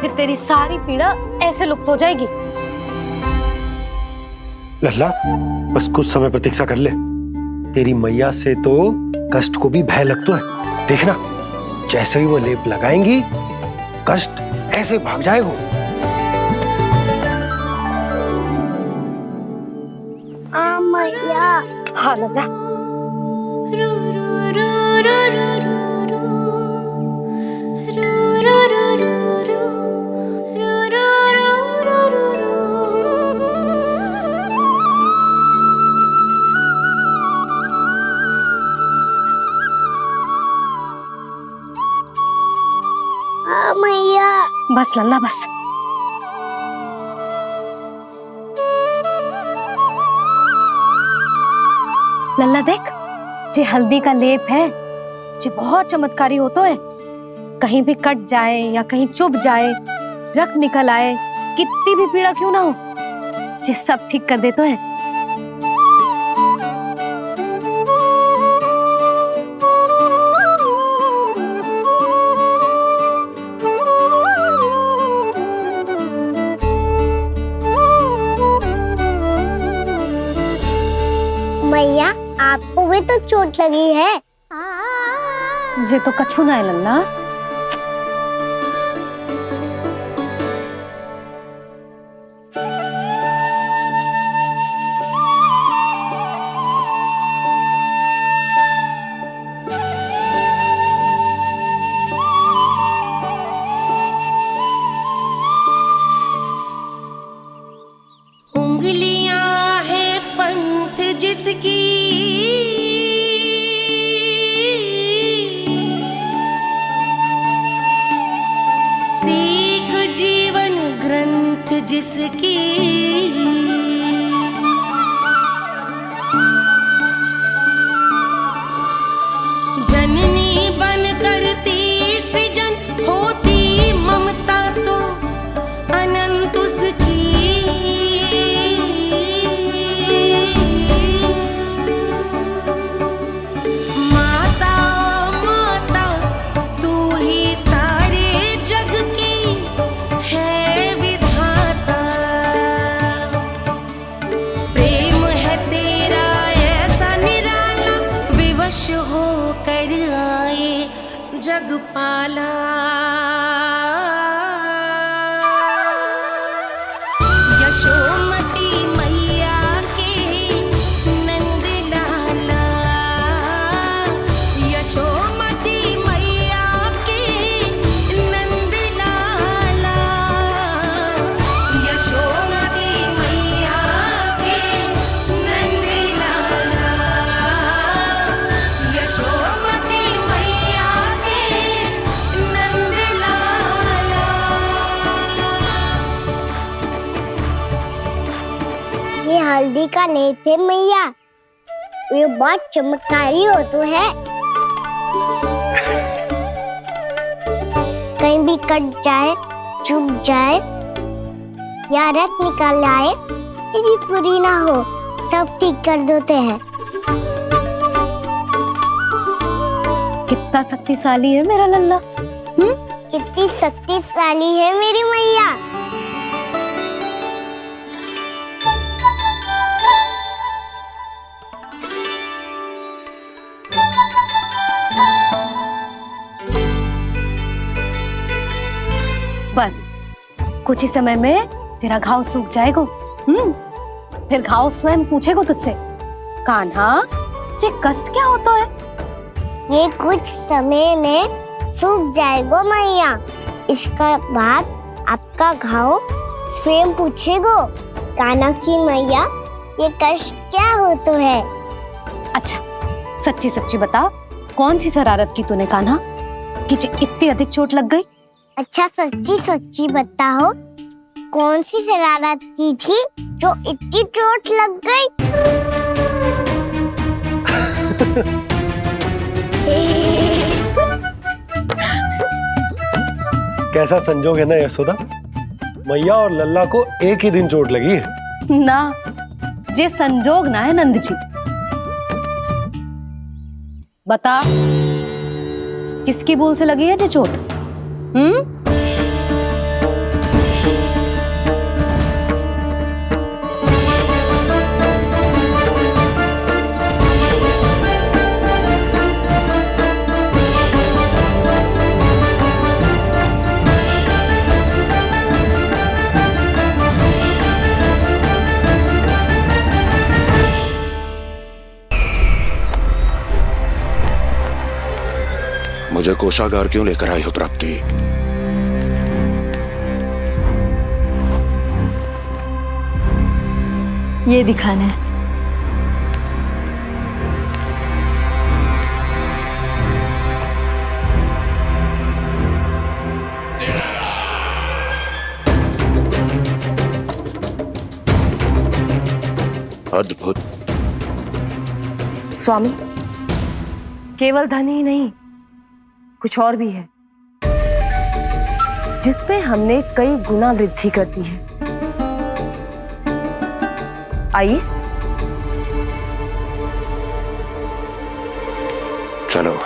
फिर तेरी सारी पीड़ा ऐसे लुप्त हो जाएगी। लल्ला, बस कुछ समय प्रतीक्षा कर ले। तेरी मैया से तो कष्ट को भी भय लगता है। देखना, जैसे ही वो लेप लगाएंगी, कष्ट ऐसे भाग जाएगा। मैया। हाँ लल्ला। मैया। बस लल्ला बस। लल्ला देख, जे हल्दी का लेप है, जे बहुत चमत्कारी होता है। कहीं भी कट जाए या कहीं चुभ जाए, रक्त निकल आए, कितनी भी पीड़ा क्यों ना हो, जे सब ठीक कर देता है। मैया, आपको भी तो चोट लगी है। जे तो कछु ना है लल्ला। उंगलियां है पंथ जिसकी, सीख जीवन ग्रंथ जिसकी, जननी बन करती सृजन होती ममता तो अनंत उसकी। माता माता तू ही सारे जग की है विधाता, प्रेम है तेरा ऐसा निराला, विवश हो कर आए जग पाला। यशोमती मैया के नंद लाला, यशोमती मैया के नंद लाला, यशोमती मैया के नंद लाला, यशोमती मैया के नंद लाला। ये हल्दी का लेप है मैया, ये बहुत चमत्कारी हो तो है। कहीं भी कट जाए, चुभ जाए या रक्त निकल आए, ये भी पूरी ना हो, सब ठीक कर देते हैं। कितना शक्तिशाली है मेरा लल्ला। कितनी शक्तिशाली है मेरी मैया। बस कुछ ही समय में तेरा घाव सूख जाएगा। फिर घाव स्वयं पूछेगा तुझसे, कान्हा जे कष्ट क्या होता है? ये कुछ समय में सूख जाएगा मैया। इसका बाद आपका घाव स्वयं पूछेगा, कान्हा की मैया ये कष्ट क्या होता है? अच्छा सच्ची सच्ची बता, कौन सी शरारत की तूने कान्हा कि इतनी अधिक चोट लग गई? अच्छा सच्ची सच्ची बताओ, कौन सी शरारत की थी जो इतनी चोट लग गई? कैसा संजोग है ना यशोदा, मैया और लल्ला को एक ही दिन चोट लगी है। ना, जे संजोग ना है नंद जी। बता, किसकी भूल से लगी है जे चोट? मुझे कोषागार क्यों लेकर आई हो प्राप्ति? ये दिखाना है। अद्भुत। स्वामी, केवल धन ही नहीं, कुछ और भी है जिसमें हमने कई गुना वृद्धि कर दी है। आइए चलो।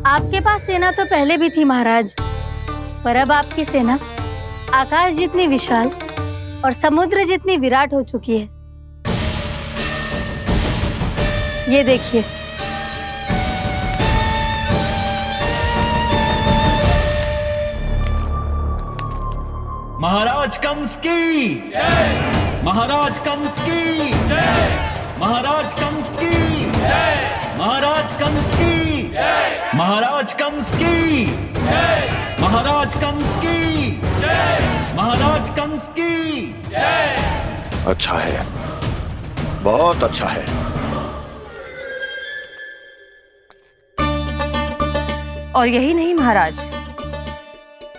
आपके पास सेना तो पहले भी थी महाराज, पर अब आपकी सेना आकाश जितनी विशाल और समुद्र जितनी विराट हो चुकी है। ये देखिए। महाराज कंस की जय, महाराज कंस की जय, महाराज कंस की जय, महाराज कंस की जय, महाराज कंस की जय, महाराज कंस की जय, महाराज कंस की जय। अच्छा है, बहुत अच्छा है। और यही नहीं महाराज,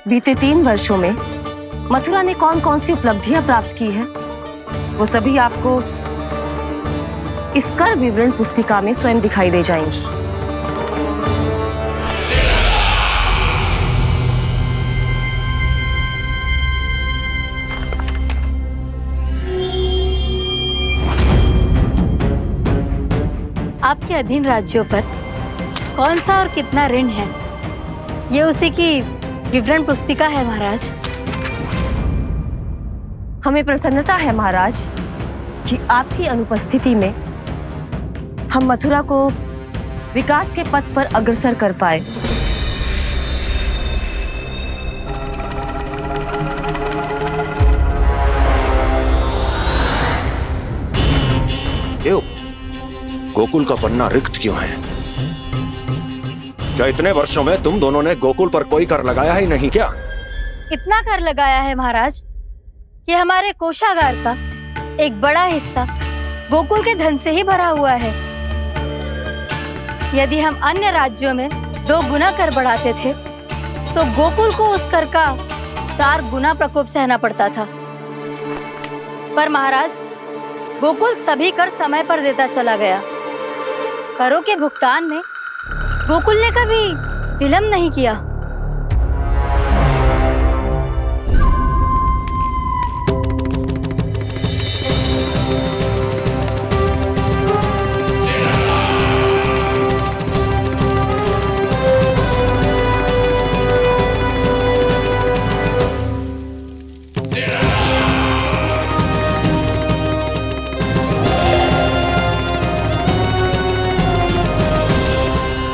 बीते 3 वर्षों में मथुरा ने कौन कौन सी उपलब्धियां प्राप्त की है, वो सभी आपको इस कर विवरण पुस्तिका में स्वयं दिखाई दे जाएंगी। आपके अधीन राज्यों पर कौन सा और कितना ऋण है, ये उसी की विवरण पुस्तिका है महाराज। हमें प्रसन्नता है महाराज कि आपकी अनुपस्थिति में हम मथुरा को विकास के पथ पर अग्रसर कर पाए। क्यों? गोकुल का पन्ना रिक्त क्यों है? क्या इतने वर्षों में तुम दोनों ने गोकुल पर कोई कर लगाया ही नहीं क्या? इतना कर लगाया है महाराज कि हमारे कोषागार का एक बड़ा हिस्सा गोकुल के धन से ही भरा हुआ है। यदि हम अन्य राज्यों में 2 गुना कर बढ़ाते थे तो गोकुल को उस कर का 4 गुना प्रकोप सहना पड़ता था। पर महाराज, गोकुल सभी कर समय पर देता चला गया। करों के भुगतान में गोकुल ने कभी विलंब नहीं किया।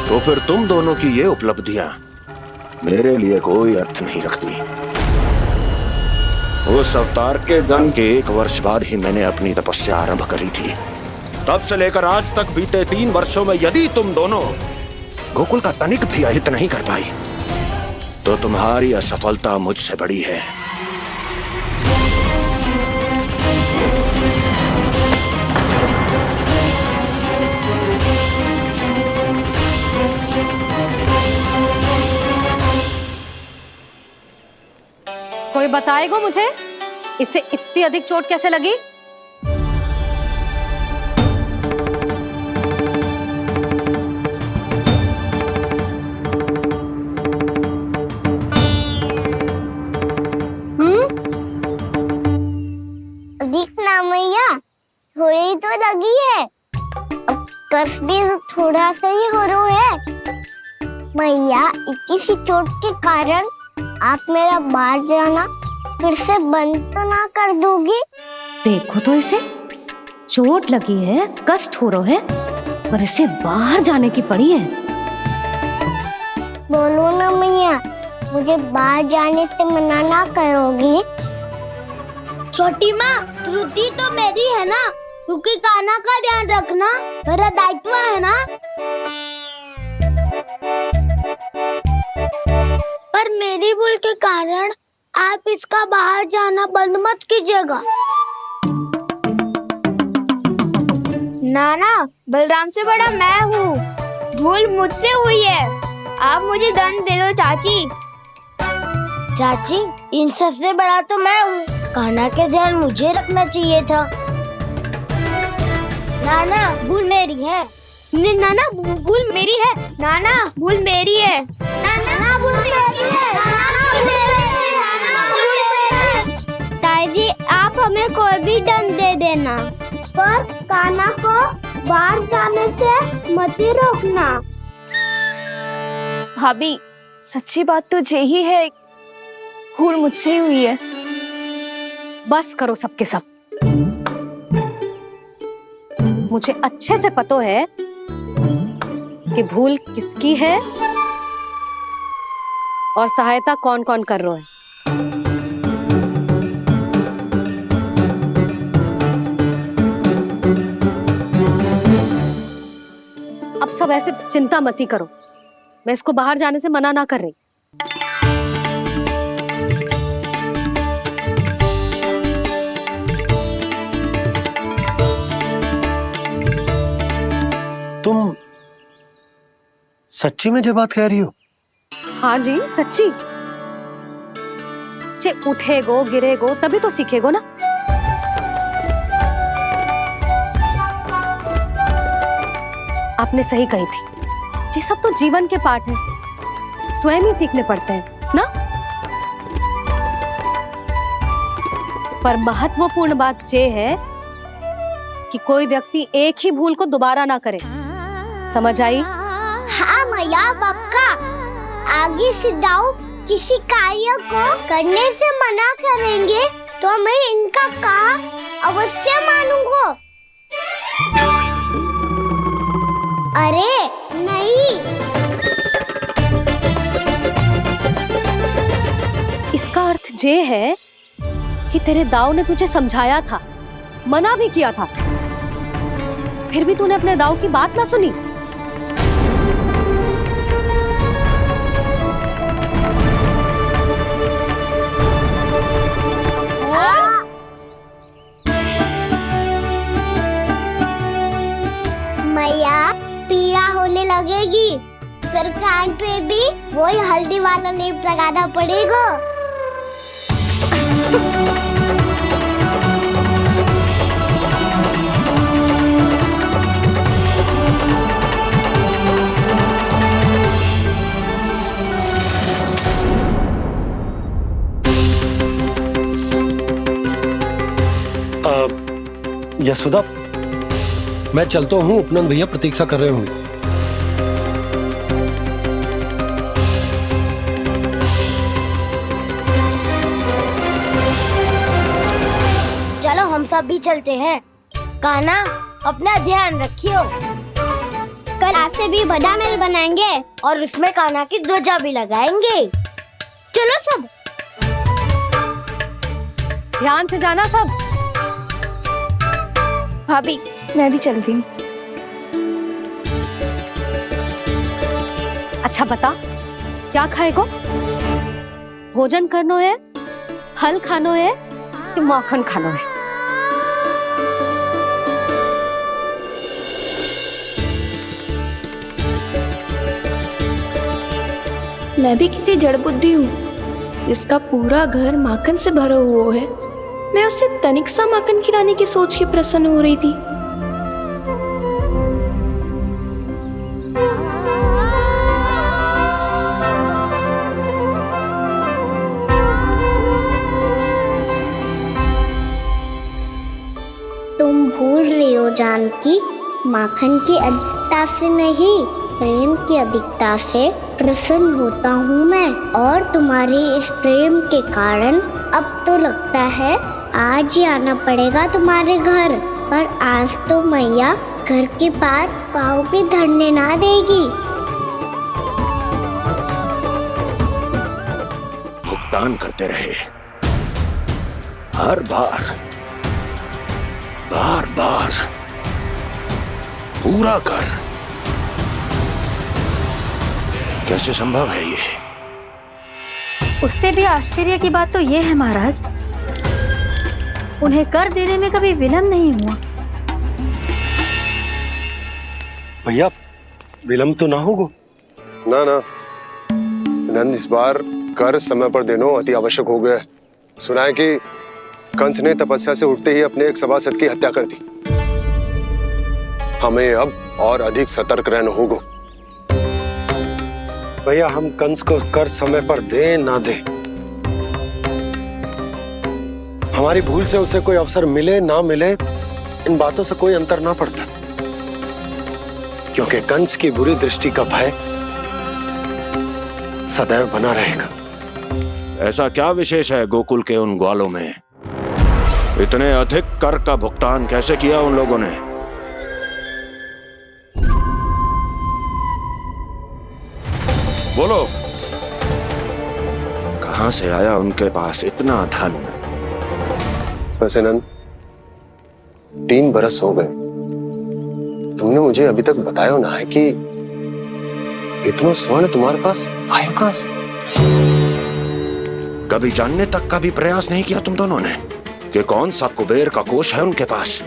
तो फिर तुम दोनों की ये उपलब्धियां मेरे लिए कोई अर्थ नहीं रखती। उस अवतार के जन्म के 1 वर्ष बाद ही मैंने अपनी तपस्या आरंभ करी थी, तब से लेकर आज तक बीते 3 वर्षों में यदि तुम दोनों गोकुल का तनिक भी अहित नहीं कर पाई तो तुम्हारी असफलता मुझसे बड़ी है। कोई बताएगा मुझे इसे इतनी अधिक चोट कैसे लगी? दिखना मैया, थोड़ी तो लगी है, अब कस भी थोड़ा सा ही हो रहा है। मैया, इतनी सी चोट के कारण आप मेरा बाहर जाना फिर से बंद तो ना कर दोगी? देखो तो इसे, चोट लगी है, कष्ट हो रहा है, पर इसे बाहर जाने की पड़ी है। बोलो ना मैया, मुझे बाहर जाने से मना ना करोगी? छोटी माँ, त्रुटि तो मेरी है ना, क्योंकि कान्हा का ध्यान रखना मेरा दायित्व है ना। पर मेरी भूल के कारण आप इसका बाहर जाना बंद मत कीजिएगा। नाना, बलराम से बड़ा मैं हूँ, भूल मुझसे हुई है, आप मुझे दंड दे दो चाची। चाची, इन सबसे बड़ा तो मैं हूँ, कान्हा के ध्यान मुझे रखना चाहिए था। नाना, भूल मेरी है। नाना, भूल मेरी है। नाना, भूल मेरी है। नाना, भूल मेरी है। नाना, भूल मेरी है। ताई जी, आप हमें कोई भी दंड दे देना, पर कान्हा को बाहर जाने से मत ही रोकना। भाभी, सच्ची बात तो यही है, भूल मुझसे ही हुई है। बस करो सबके सब। मुझे अच्छे से पता है कि भूल किसकी है और सहायता कौन कौन कर रहा है। अब सब ऐसे चिंता मत ही करो, मैं इसको बाहर जाने से मना ना कर रही। तुम सच्ची में जो बात कह रही हो? हाँ जी, सच्ची। चे उठेगो गिरेगो तभी तो सीखेगो ना। आपने सही कही थी, ये सब तो जीवन के पाठ हैं, स्वयं ही सीखने पड़ते हैं ना। पर महत्वपूर्ण बात ये है कि कोई व्यक्ति एक ही भूल को दोबारा ना करे, समझ आई? हाँ मैया, पक्का। आगे से दाऊ किसी कार्य को करने से मना करेंगे तो मैं इनका कहा अवश्य मानूंगा। अरे नहीं, इसका अर्थ ये है कि तेरे दाऊ ने तुझे समझाया था, मना भी किया था, फिर भी तूने अपने दाऊ की बात ना सुनी। मैया, पीड़ा होने लगेगी, फिर कान पे भी वही हल्दी वाला लेप लगाना पड़ेगा। यशोदा, मैं चलता हूँ, उपनंद भैया प्रतीक्षा कर रहे होंगे। चलो हम सब भी चलते हैं। कान्हा, अपना ध्यान रखियो। कल आज से भी बड़ा महल बनाएंगे और उसमें कान्हा की ध्वजा भी लगाएंगे। चलो सब। ध्यान से जाना सब। भाभी, मैं भी चलती हूँ। अच्छा बता, क्या खाएगो? भोजन करनो है, फल खानो है कि माखन खानो है? मैं भी कितनी जड़ बुद्धि हूँ, जिसका पूरा घर माखन से भरा हुआ है। मैं उससे तनिक सा माखन खिलाने की सोच के प्रसन्न हो रही थी। तुम भूल रही हो जानकी, माखन की अधिकता से नहीं, प्रेम की अधिकता से प्रसन्न होता हूँ मैं। और तुम्हारे इस प्रेम के कारण अब तो लगता है आज ही आना पड़ेगा तुम्हारे घर। पर आज तो मैया घर के पार पाँव भी धरने ना देगी। भुगतान करते रहे, हर बार बार बार पूरा कर। कैसे संभव है ये? उससे भी आश्चर्य की बात तो ये है महाराज, उन्हें कर देने में कभी विलंब नहीं हुआ। भैया विलंब तो ना होगा? ना ना नंद, इस बार कर समय पर देना अति आवश्यक हो गया है। सुना है कि कंस ने तपस्या से उठते ही अपने एक सभासद की हत्या कर दी। हमें अब और अधिक सतर्क रहना होगा। भैया हम कंस को कर समय पर दे ना दे, हमारी भूल से उसे कोई अवसर मिले ना मिले, इन बातों से कोई अंतर ना पड़ता, क्योंकि कंस की बुरी दृष्टि का भय सदैव बना रहेगा। ऐसा क्या विशेष है गोकुल के उन ग्वालों में? इतने अधिक कर का भुगतान कैसे किया उन लोगों ने? बोलो, कहां से आया उनके पास इतना धन? वैसे नंद, 3 बरस हो गए, तुमने मुझे अभी तक बताया ना है कि इतना स्वर्ण तुम्हारे पास आया कहां से? कभी जानने तक का भी प्रयास नहीं किया तुम दोनों ने कि कौन सा कुबेर का कोष है उनके पास?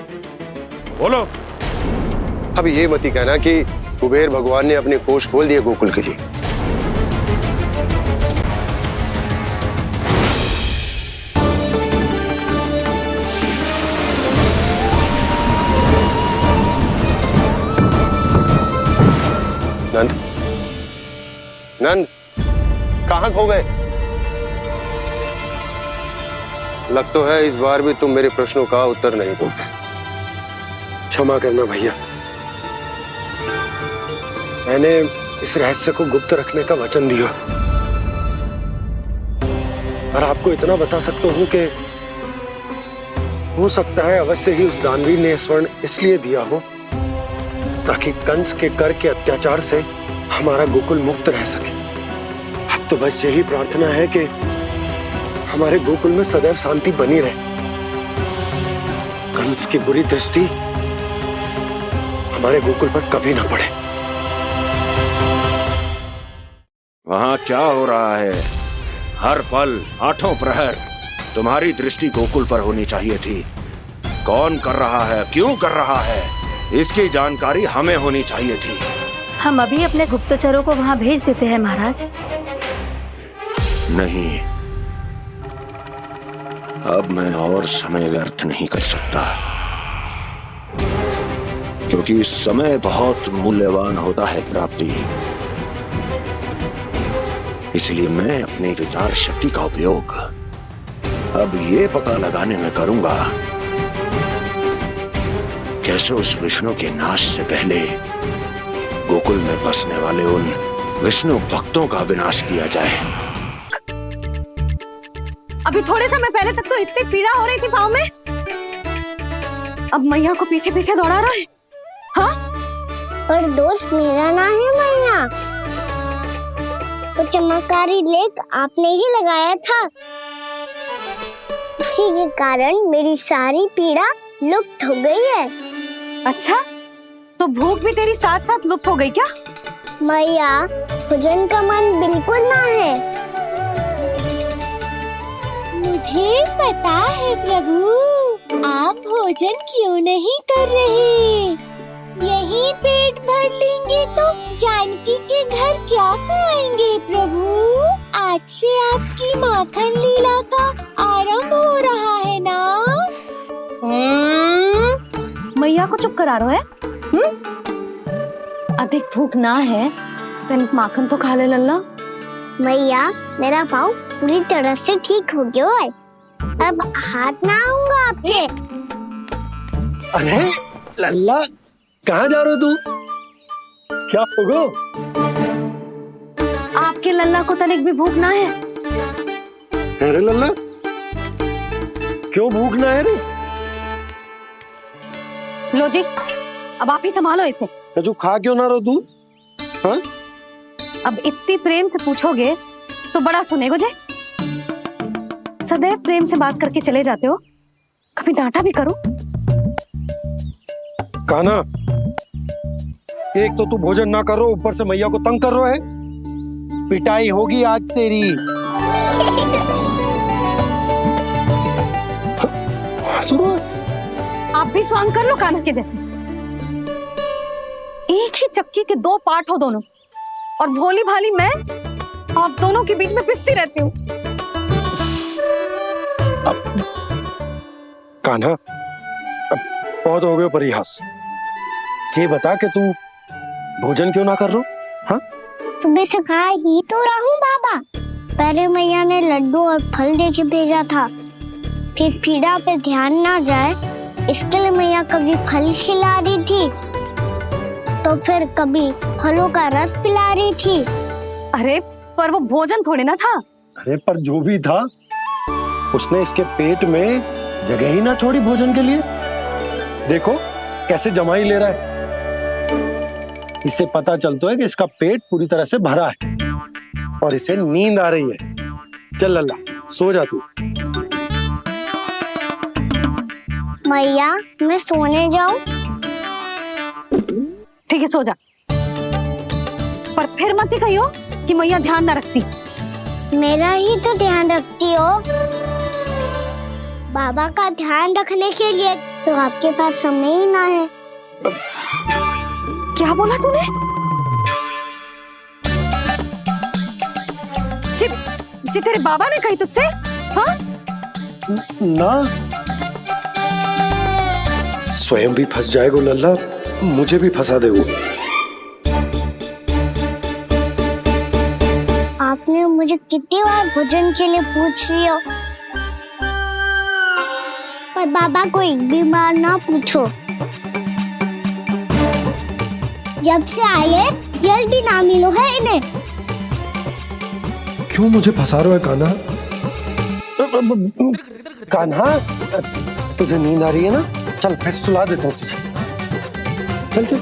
बोलो। अब ये मत ही कहना कि कुबेर भगवान ने अपने कोष खोल दिए गोकुल के लिए। नंद, नंद, कहां खो गए? लग तो है इस बार भी तुम मेरे प्रश्नों का उत्तर नहीं दोगे। क्षमा करना भैया, मैंने इस रहस्य को गुप्त रखने का वचन दिया, और आपको इतना बता सकता हूं कि हो सकता है अवश्य ही उस दानवीर ने स्वर्ण इसलिए दिया हो ताकि कंस के कर के अत्याचार से हमारा गोकुल मुक्त रह सके। अब तो बस यही प्रार्थना है कि हमारे गोकुल में सदैव शांति बनी रहे, कंस की बुरी दृष्टि हमारे गोकुल पर कभी ना पड़े। वहां क्या हो रहा है? हर पल, आठों प्रहर तुम्हारी दृष्टि गोकुल पर होनी चाहिए थी। कौन कर रहा है, क्यों कर रहा है, इसकी जानकारी हमें होनी चाहिए थी। हम अभी अपने गुप्तचरों को वहां भेज देते हैं महाराज। नहीं, अब मैं और समय व्यर्थ नहीं कर सकता, क्योंकि समय बहुत मूल्यवान होता है प्राप्ति। इसलिए मैं अपनी विचार शक्ति का उपयोग अब ये पता लगाने में करूंगा कैसे उस विष्णु के नाश से पहले गोकुल में बसने वाले उन विष्णु भक्तों का विनाश किया जाए। अभी थोड़े समय पहले तक तो इतनी पीड़ा हो रही थी पाँव में, अब मैया को पीछे पीछे दौड़ा रहा है। हाँ? पर दोस्त मेरा ना है मैया, तो चमत्कारी लेख आपने ही लगाया था, इसी के कारण मेरी सारी पीड़ा लुप्त हो गई है। अच्छा, तो भूख भी तेरी साथ साथ लुप्त हो गई क्या? मैया, भोजन का मन बिल्कुल ना है। मुझे पता है प्रभु, आप भोजन क्यों नहीं कर रहे। यही पेट भर लेंगे तो जानकी के घर क्या खाएंगे प्रभु। आज से आपकी माखन लीला का आरंभ हो रहा है ना। मैया को चुप करा रहे है? अधिक भूख ना है तो तनिक माखन तो खा ले लल्ला। मैया, मेरा पाँव पूरी तरह से ठीक हो गया है। अब हाथ ना आऊंगा आपके। अरे लल्ला, कहाँ जा रहे हो तू? क्या होगा? आपके लल्ला को तनिक भी भूख ना है? अरे लल्ला, क्यों भूख ना है रे? लो जी, अब आप ही संभालो इसे। तू खा क्यों ना रहो तू? हाँ? अब इतनी प्रेम से पूछोगे तो बड़ा सुनेगो जे। सदैव प्रेम से बात करके चले जाते हो, कभी डांटा भी करो। कान्हा, एक तो तू भोजन ना कर रहा, ऊपर से मैया को तंग कर रहा है। पिटाई होगी आज तेरी। आप भी स्वांग कर लो कान्हा के जैसे। एक ही चक्की के दो पार्ट हो दोनों, और भोली भाली मैं आप दोनों के बीच में पिसती रहती हूँ। कान्हा, अब बहुत हो गए परिहास। ये बता कि तू भोजन क्यों ना कर रहा? हाँ? सुबह से खा ही तो रहा हूँ बाबा। पहले मैया ने लड्डू और फल दे के भेजा था, फिर पीड़ा पे ध्यान ना जाए इसके लिए मैया कभी फल खिला रही थी तो फिर कभी फलों का रस पिला रही थी। अरे पर वो भोजन थोड़े ना था। अरे पर जो भी था, उसने इसके पेट में जगह ही ना छोड़ी भोजन के लिए। देखो कैसे जमाई ले रहा है। इससे पता चलता है कि इसका पेट पूरी तरह से भरा है और इसे नींद आ रही है। चल लल्ला, सो जा तू। मैया, मैं सोने जाऊं? ठीक है, सो जा। पर फिर मत ही कहियो कि मैया ध्यान ना रखती। मेरा ही तो ध्यान रखती हो। बाबा का ध्यान रखने के लिए तो आपके पास समय ही ना है। क्या बोला तूने? जी तेरे बाबा ने कही तुझसे? हाँ? ना, स्वयं भी फंस जाएगा लल्ला, मुझे भी फंसा देगो। आपने मुझे कितनी बार भोजन के लिए पूछ लिया, पर बाबा को एक भी बार ना पूछो। जब से आए जल भी ना मिलो है इन्हें। क्यों मुझे फंसा रहा है कान्हा? कान्हा, तुझे नींद आ रही है ना? चल मैं सुला देता हूँ तुझे। चल चल।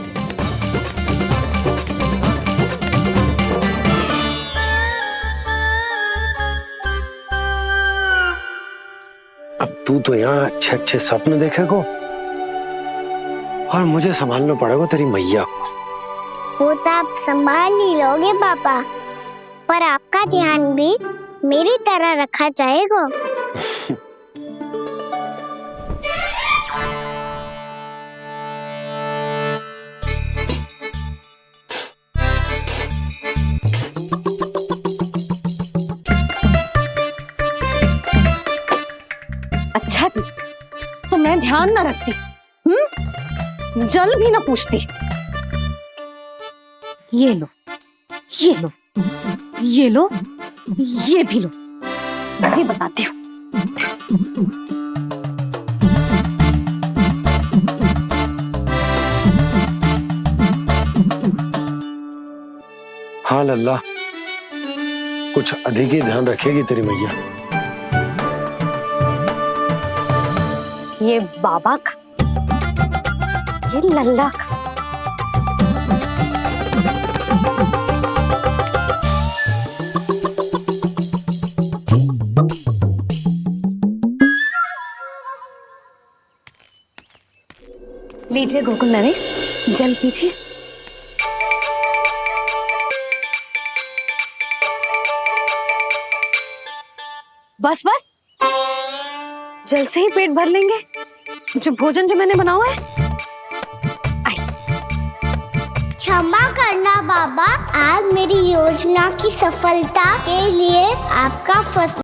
अब तू तो यहाँ अच्छे अच्छे सपने देखेगा और मुझे संभालना पड़ेगा तेरी मैया को। वो तो आप संभाल ही लोगे पापा, पर आपका ध्यान भी मेरी तरह रखा जाएगा। अच्छा जी, तो मैं ध्यान ना रखती, जल भी ना पूछती। ये लो, ये लो, ये लो, ये भी लो, मैं भी बताती हूँ। हाँ लल्ला, कुछ अधिक ही ध्यान रखेगी तेरी मैया। ये बाबा का, ये लल्ला का। लीजिए गोकुल नरेश, जल पीजिए। बस बस, जल से ही पेट भर लेंगे। जो भोजन जो मैंने बनाया है। क्षमा करना बाबा, आज मेरी योजना की सफलता के लिए आपका फर्स्ट